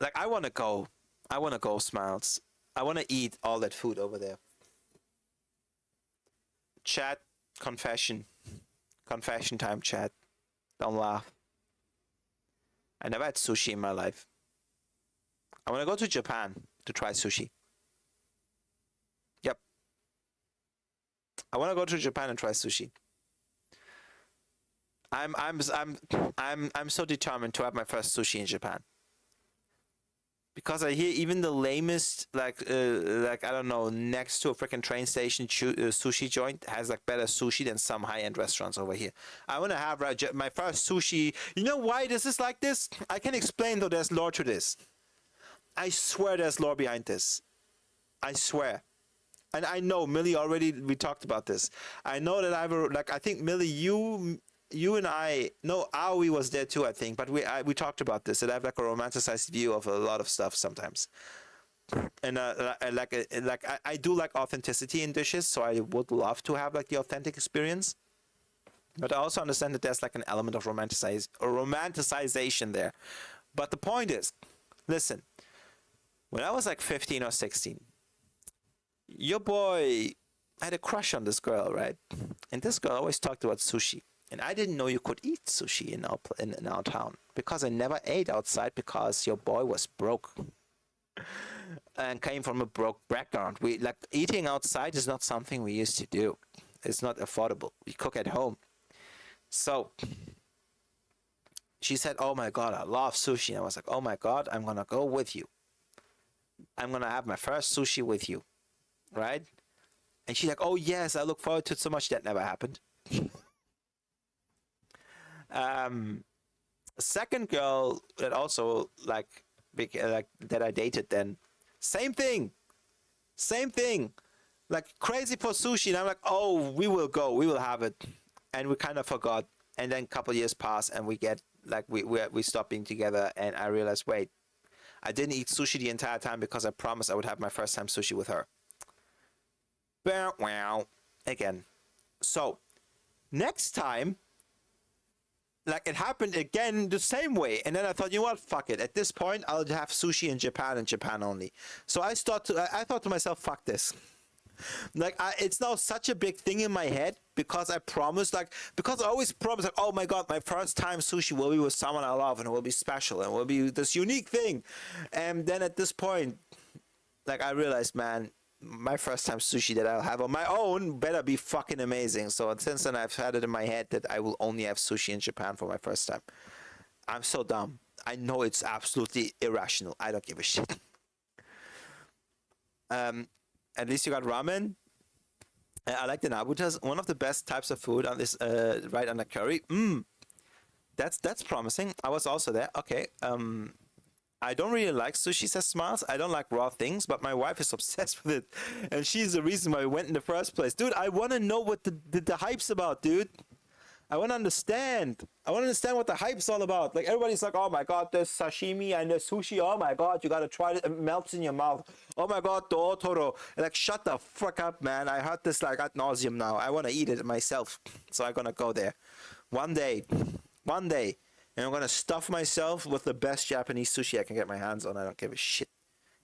Like, I want to go. I want to go, Smiles. I want to eat all that food over there. Chat, confession. Confession time, chat. Don't laugh. I never had sushi in my life. I want to go to Japan to try sushi. Yep. I want to go to Japan and try sushi. I'm so determined to have my first sushi in Japan. Because I hear even the lamest, like I don't know, next to a freaking train station sushi joint has like better sushi than some high-end restaurants over here. I want to have my first sushi. You know why this is like this? I can explain, though. There's lore to this. I swear there's lore behind this. I swear. And I know, Millie, we talked about this. I know that I think, Millie, you and I, no, Aoi was there too, I think, but we talked about this, that I have like a romanticized view of a lot of stuff sometimes. And I do like authenticity in dishes, so I would love to have like the authentic experience. But I also understand that there's like an element of romanticization there. But the point is, listen, when I was like 15 or 16, your boy had a crush on this girl, right? And this girl always talked about sushi. And I didn't know you could eat sushi in our town, because I never ate outside because your boy was broke and came from a broke background. We like eating outside is not something we used to do. It's not affordable. We cook at home. So she said, "Oh my God, I love sushi." And I was like, "Oh my God, I'm gonna go with you. I'm gonna have my first sushi with you, right?" And she's like, "Oh yes, I look forward to it so much." That never happened. Second girl that also like that I dated then, same thing, like crazy for sushi, and I'm like, oh, we will have it, and we kind of forgot, and then a couple years pass, and we get like we stop being together, and I realized, wait, I didn't eat sushi the entire time because I promised I would have my first time sushi with her. Wow, again. So next time, like, it happened again the same way, and then I thought, you know what, fuck it. At this point, I'll have sushi in Japan and Japan only. So I thought to myself, fuck this. Like it's now such a big thing in my head because I promised, like, because I always promise, like, oh my god, my first time sushi will be with someone I love and it will be special and it will be this unique thing. And then at this point, like, I realized, man, my first time sushi that I'll have on my own better be fucking amazing. So since then, I've had it in my head that I will only have sushi in Japan for my first time. I'm so dumb. I know it's absolutely irrational. I don't give a shit. At least you got ramen. I like the nabutas. One of the best types of food on this, right under curry. That's promising. I was also there. Okay. I don't really like sushi, says Smiles. I don't like raw things, but my wife is obsessed with it. And she's the reason why we went in the first place. Dude, I want to know what the hype's about, dude. I want to understand. I want to understand what the hype's all about. Like, everybody's like, oh my god, there's sashimi and there's sushi. Oh my god, you got to try it. It melts in your mouth. Oh my god, the otoro. Like, shut the fuck up, man. I heard this like ad nauseum now. I want to eat it myself. So I'm going to go there. One day. And I'm going to stuff myself with the best Japanese sushi I can get my hands on. I don't give a shit.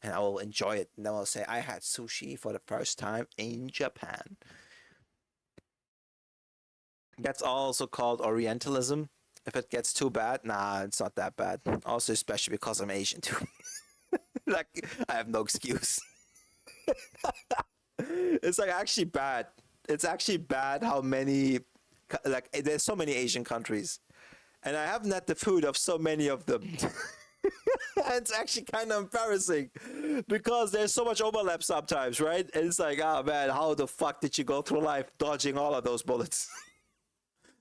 And I will enjoy it. And then I'll say, I had sushi for the first time in Japan. That's also called Orientalism. If it gets too bad, nah, it's not that bad. Also, especially because I'm Asian too. Like, I have no excuse. It's like actually bad. It's actually bad how many, like, there's so many Asian countries. And I haven't had the food of so many of them. It's actually kind of embarrassing because there's so much overlap sometimes, right? And it's like, oh man, how the fuck did you go through life dodging all of those bullets?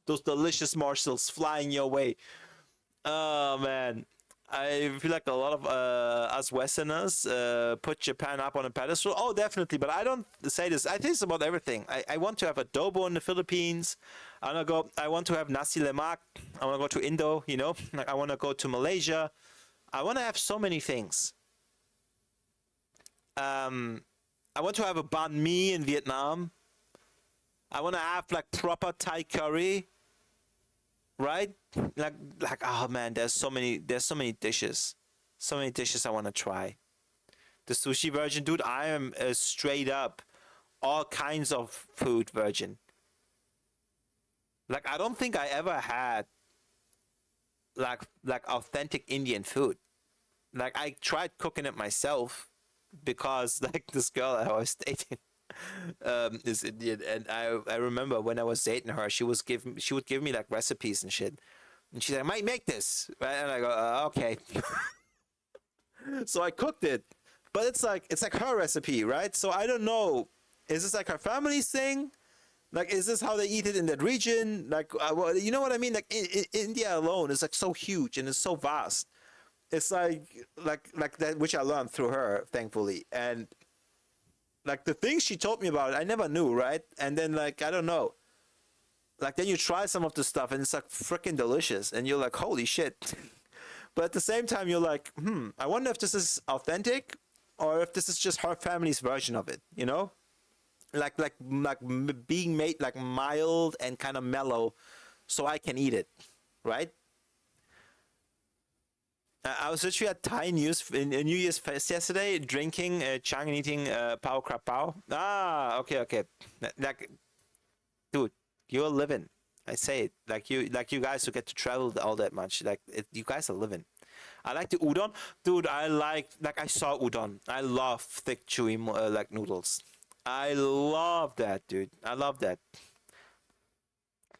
Those delicious morsels flying your way. Oh man. I feel like a lot of us Westerners put Japan up on a pedestal. Oh, definitely. But I don't say this. I think it's about everything. I want to have adobo in the Philippines. I want to have nasi lemak. I want to go to Indo, you know. Like, I want to go to Malaysia. I want to have so many things. I want to have a banh mi in Vietnam. I want to have like proper Thai curry. Right? Like, oh man, there's so many dishes. So many dishes I want to try. The sushi virgin, dude, I am a straight up all kinds of food virgin. Like, I don't think I ever had like authentic Indian food. Like, I tried cooking it myself because like this girl I was dating is Indian, and I remember when I was dating her, she would give me like recipes and shit, and she's like, "I might make this," right? And I go, "Okay." So I cooked it, but it's like her recipe, right? So I don't know. Is this like her family's thing? Like, is this how they eat it in that region? Like, well, you know what I mean? Like, India alone is like so huge and it's so vast. It's like that, which I learned through her, thankfully, and like the things she told me about it, I never knew, right? And then like, I don't know. Like, then you try some of the stuff and it's like freaking delicious, and you're like, holy shit. But at the same time, you're like, I wonder if this is authentic or if this is just her family's version of it, you know? Like being made like mild and kind of mellow so I can eat it, right? I was literally at Thai News in New Year's Fest yesterday, drinking Chang and eating Pao Krap Pao. Ah, okay. Like, dude, you're living. I say it. Like you guys who get to travel all that much. Like, you guys are living. I like the udon, dude. I saw udon. I love thick, chewy like noodles. I love that, dude. I love that.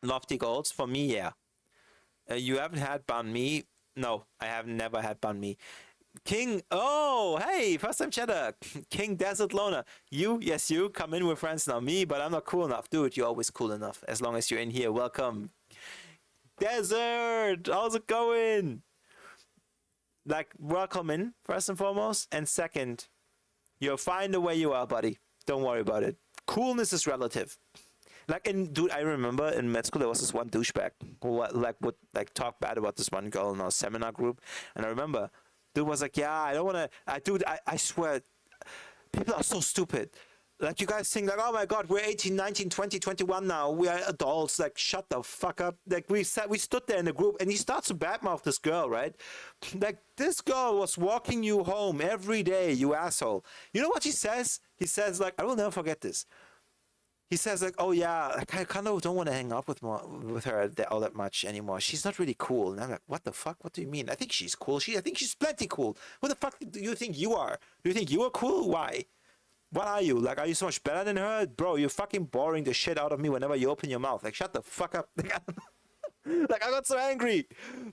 Lofty goals for me, yeah. You haven't had banh mi? No, I have never had banh mi. King, oh, hey, first time chatter. King Desert Loner. Yes, you come in with friends now. Me, but I'm not cool enough. Dude, you're always cool enough. As long as you're in here, welcome. Desert, how's it going? Like, welcome in, first and foremost. And second, you'll find the way you are, buddy. Don't worry about it. Coolness is relative. Like, dude, I remember in med school there was this one douchebag who would talk bad about this one girl in our seminar group, and I remember dude was like, yeah, I don't want to. I swear, people are so stupid. Like, you guys think like, oh my god, we're 18, 19, 20, 21 now, we are adults, like, shut the fuck up. Like, we stood there in the group, and he starts to badmouth this girl, right? Like, this girl was walking you home every day, you asshole. You know what he says? He says, like, I will never forget this. He says, like, oh yeah, like, I kind of don't want to hang out with her all that much anymore. She's not really cool. And I'm like, what the fuck? What do you mean? I think she's cool. I think she's plenty cool. What the fuck do you think you are? Do you think you are cool? Why? What are you? Like, are you so much better than her? Bro, you're fucking boring the shit out of me whenever you open your mouth. Like, shut the fuck up. Like, I got so angry.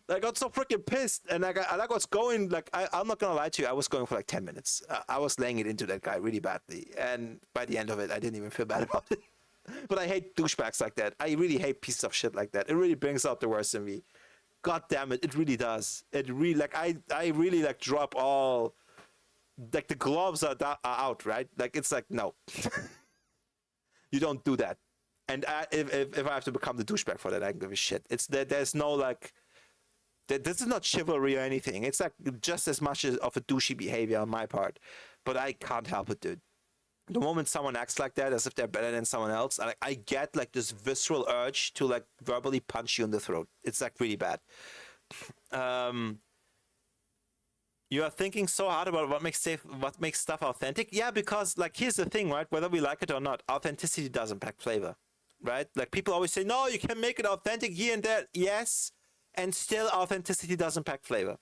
I got so freaking pissed. And like, I was going, like, I'm not gonna lie to you, I was going for like 10 minutes. I was laying it into that guy really badly. And by the end of it, I didn't even feel bad about it. But I hate douchebags like that. I really hate pieces of shit like that. It really brings out the worst in me. God damn it, it really does. It really, like, I really, like, drop all, like, the gloves are out, right? Like, it's like, no. You don't do that. And if I have to become the douchebag for that, I don't give a shit. It's there's no, like, this is not chivalry or anything. It's like just as much of a douchey behavior on my part. But I can't help it, dude. The moment someone acts like that, as if they're better than someone else, I get like this visceral urge to like verbally punch you in the throat. It's like really bad. You are thinking so hard about what makes stuff authentic. Yeah, because like here's the thing, right? Whether we like it or not, authenticity does impact flavor, right? Like people always say, no, you can make it authentic here and there. Yes, and still authenticity does impact flavor.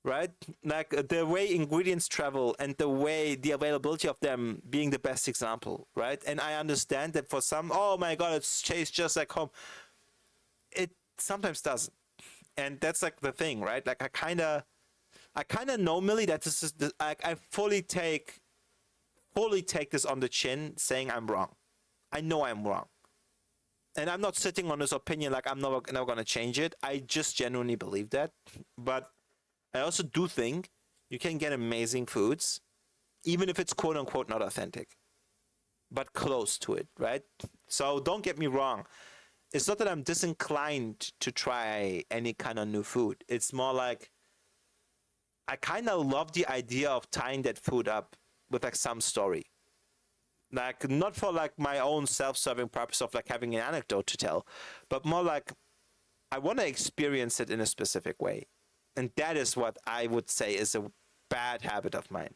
Right? Like the way ingredients travel and the availability of them being the best example, right? And I understand that for some, oh my god, it's tastes just like home. It sometimes doesn't. And that's like the thing, right? Like I kind of know, Millie, that this is I fully take this on the chin saying I'm wrong. I know I'm wrong. And I'm not sitting on this opinion like I'm never going to change it. I just genuinely believe that. But I also do think you can get amazing foods, even if it's quote unquote not authentic, but close to it, right? So don't get me wrong. It's not that I'm disinclined to try any kind of new food. It's more like I kind of love the idea of tying that food up with like some story. Like not for like my own self-serving purpose of like having an anecdote to tell, but more like I want to experience it in a specific way. And that is what I would say is a bad habit of mine,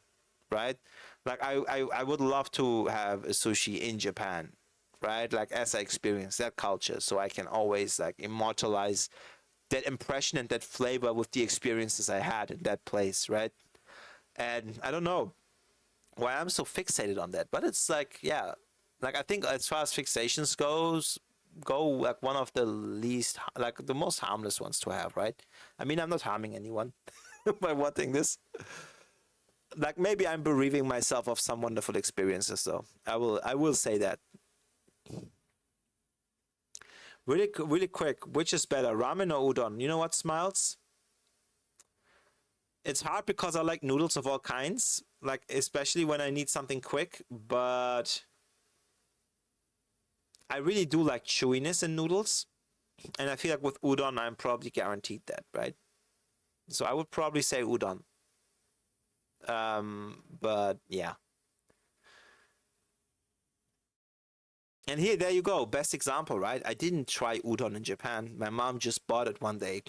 right? Like I would love to have a sushi in Japan, right? Like as I experience that culture, so I can always like immortalize that impression and that flavor with the experiences I had in that place, right? And I don't know why I'm so fixated on that, but it's like, yeah, like I think as far as fixations go like one of the least, like the most harmless ones to have, right? I mean, I'm not harming anyone by wanting this. Like maybe I'm bereaving myself of some wonderful experiences, though. I will say that. Really quick, which is better, ramen or udon? You know what, Smiles? It's hard because I like noodles of all kinds, like especially when I need something quick, but I really do like chewiness in noodles, and I feel like with udon, I'm probably guaranteed that, right? So I would probably say udon. But yeah. And here, there you go, best example, right? I didn't try udon in Japan. My mom just bought it one day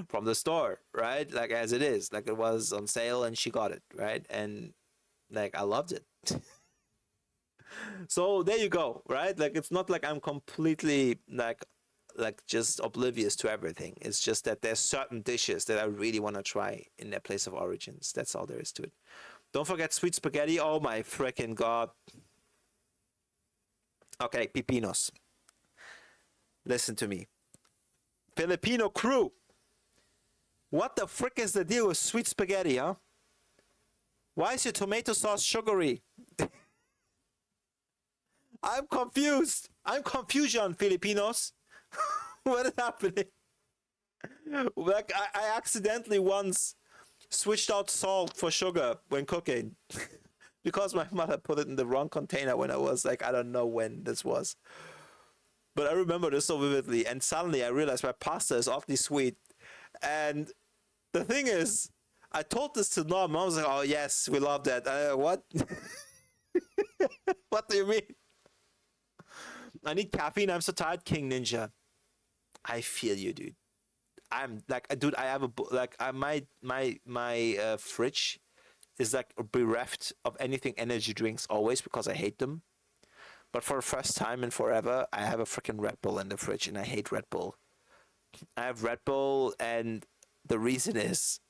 from the store, right? Like as it is, like it was on sale, and she got it, right? And like I loved it. So there you go, right? Like it's not like I'm completely like just oblivious to everything. It's just that there's certain dishes that I really want to try in their place of origins. That's all there is to it. Don't forget sweet spaghetti. Oh my freaking god. Okay, pipinos. Listen to me. Filipino crew. What the frick is the deal with sweet spaghetti, huh? Why is your tomato sauce sugary? I'm confused. I'm confusion, Filipinos. What is happening? Like I accidentally once switched out salt for sugar when cooking because my mother put it in the wrong container when I was like, I don't know when this was. But I remember this so vividly, and suddenly I realized my pasta is awfully sweet. And the thing is, I told this to Norm. I was like, oh yes, we love that. What? What do you mean? I need caffeine. I'm so tired, King Ninja. I feel you, dude. I'm like, dude. I have a like, my fridge is like bereft of anything energy drinks always because I hate them. But for the first time in forever, I have a freaking Red Bull in the fridge, and I hate Red Bull. I have Red Bull, and the reason is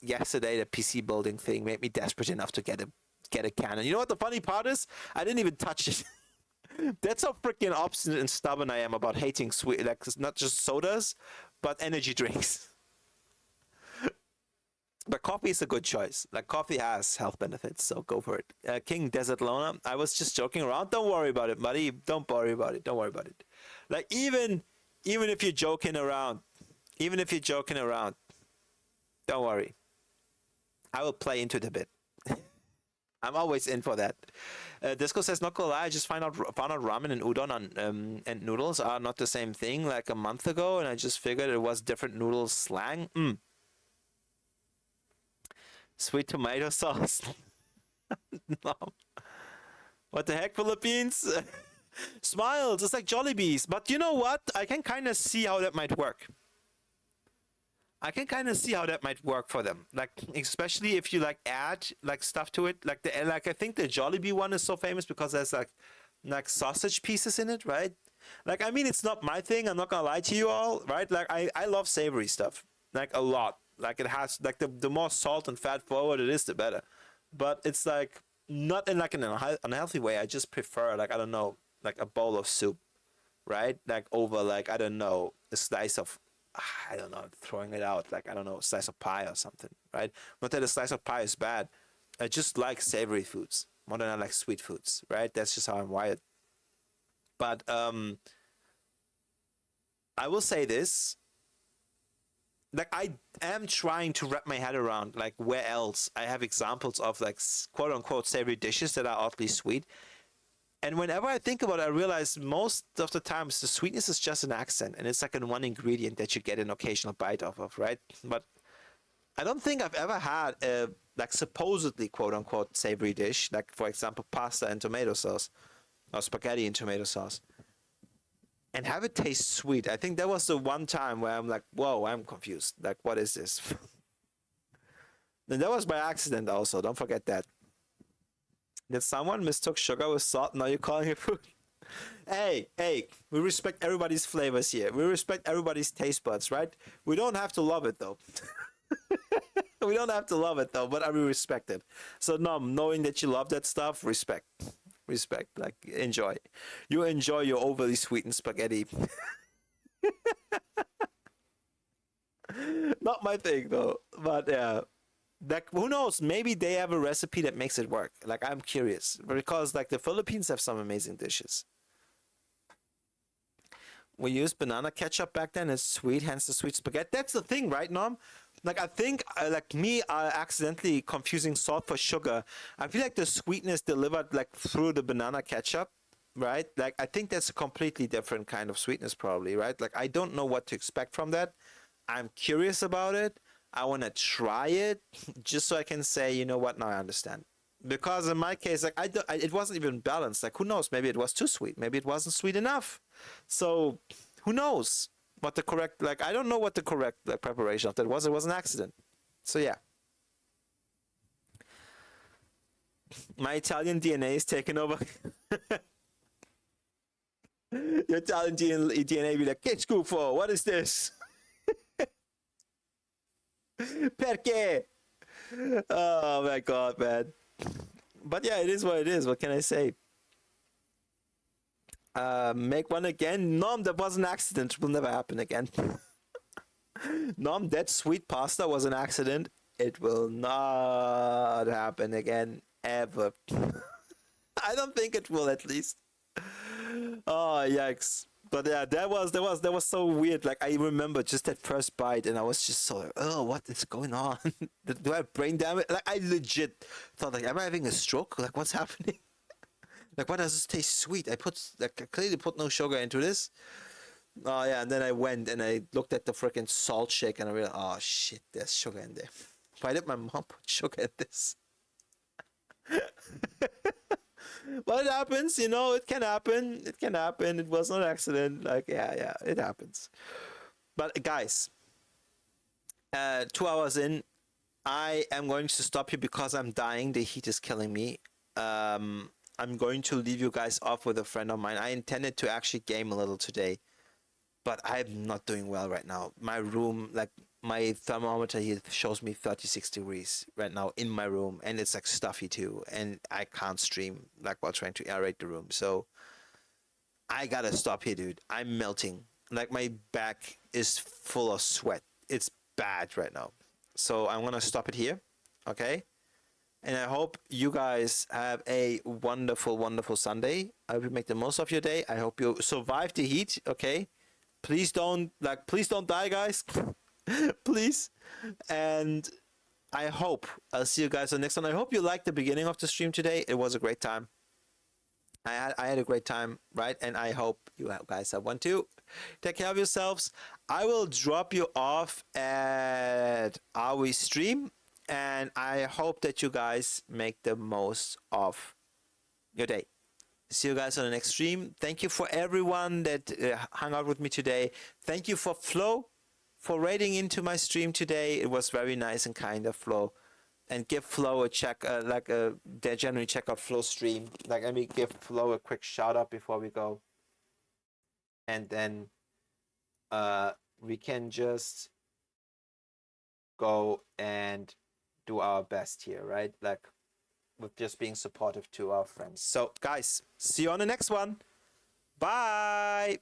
yesterday the PC building thing made me desperate enough to get a can. And you know what the funny part is? I didn't even touch it. That's how freaking obstinate and stubborn I am about hating sweet, like not just sodas, but energy drinks. But coffee is a good choice. Like coffee has health benefits, so go for it. King Desert Lona, I was just joking around. Don't worry about it, buddy. Don't worry about it. Don't worry about it. Like even if you're joking around, even if you're joking around, don't worry. I will play into it a bit. I'm always in for that. Disco says, not gonna lie, I just found out ramen and udon and noodles are not the same thing like a month ago, and I just figured it was different noodle slang. Sweet tomato sauce. No. What the heck, Philippines? Smiles, it's like Jollibees. But you know what? I can kind of see how that might work. I can kind of see how that might work for them. Like, especially if you like add like stuff to it. Like I think the Jollibee one is so famous because there's like sausage pieces in it, right? Like, I mean, it's not my thing. I'm not gonna lie to you all, right? Like, I love savory stuff, like a lot. Like, it has like the more salt and fat forward it is, the better. But it's like not in like an unhealthy way. I just prefer, like, I don't know, like a bowl of soup, right? Like over, like, I don't know, a slice of, I don't know, throwing it out, like, I don't know, a slice of pie or something, right? Not that a slice of pie is bad. I just like savory foods more than I like sweet foods, right? That's just how I'm wired. But I will say this, like, I am trying to wrap my head around like where else I have examples of like quote unquote savory dishes that are oddly sweet. And whenever I think about it, I realize most of the times the sweetness is just an accent, and it's like an one ingredient that you get an occasional bite off of, right? But I don't think I've ever had a like supposedly quote unquote savory dish, like for example pasta and tomato sauce or spaghetti and tomato sauce, and have it taste sweet. I think that was the one time where I'm like, whoa, I'm confused. Like, what is this? And that was by accident also. Don't forget that. Did someone mistook sugar with salt? Now you're calling it food. Hey, we respect everybody's flavors here. We respect everybody's taste buds, right? We don't have to love it though. We don't have to love it though, but I will respect it. So knowing that you love that stuff, respect. Respect. Like, enjoy. You enjoy your overly sweetened spaghetti. Not my thing though. But yeah. Like, who knows? Maybe they have a recipe that makes it work. Like, I'm curious. Because like the Philippines have some amazing dishes. We used banana ketchup back then. It's sweet, hence the sweet spaghetti. That's the thing, right, Nom? Like, I think, like me, accidentally confusing salt for sugar. I feel like the sweetness delivered like through the banana ketchup, right? Like, I think that's a completely different kind of sweetness, probably, right? Like, I don't know what to expect from that. I'm curious about it. I want to try it just so I can say, you know what? Now I understand. Because in my case, like, it wasn't even balanced. Like, who knows? Maybe it was too sweet. Maybe it wasn't sweet enough. So, who knows what the correct, like, I don't know what the correct like, preparation of that was. It was an accident. So, yeah. My Italian DNA is taken over. Your Italian DNA be like, che schifo, what is this? Perché? Oh my god, man. But yeah, it is what it is. What can I say? Make one again? Nom, that was an accident. It will never happen again. Nom, that sweet pasta was an accident. It will not happen again, ever. I don't think it will, at least. Oh, yikes. But yeah, that was so weird. Like, I remember just that first bite, and I was just so like, oh, what is going on? Do I have brain damage? Like, I legit thought, like, am I having a stroke? Like, what's happening? Like, why does this taste sweet? I clearly put no sugar into this. Oh yeah, and then I went and I looked at the freaking salt shake, and I realized, oh shit, there's sugar in there. Why did my mom put sugar in this? But it happens, you know, it can happen. It can happen. It was not an accident. Like, yeah, it happens. But guys, 2 hours in, I am going to stop here because I'm dying. The heat is killing me. I'm going to leave you guys off with a friend of mine. I intended to actually game a little today, but I'm not doing well right now. My room, like my thermometer here shows me 36 degrees right now in my room, and it's like stuffy too, and I can't stream like while trying to aerate the room. So I gotta stop here, dude. I'm melting. Like my back is full of sweat. It's bad right now. So I'm gonna stop it here. Okay? And I hope you guys have a wonderful, wonderful Sunday. I hope you make the most of your day. I hope you survive the heat, okay? Please don't die, guys. Please. And I hope I'll see you guys on the next one. I hope you liked the beginning of the stream today. It was a great time. I had a great time, right? And I hope you guys have one too. Take care of yourselves. I will drop you off at our stream, and I hope that you guys make the most of your day. See you guys on the next stream. Thank you for everyone that hung out with me today. Thank you for Flo for raiding into my stream today. It was very nice and kind of Flo. And give Flo a check, generally check out Flo's stream. Like, let me give Flo a quick shout out before we go. And then we can just go and do our best here, right? Like, with just being supportive to our friends. So, guys, see you on the next one. Bye.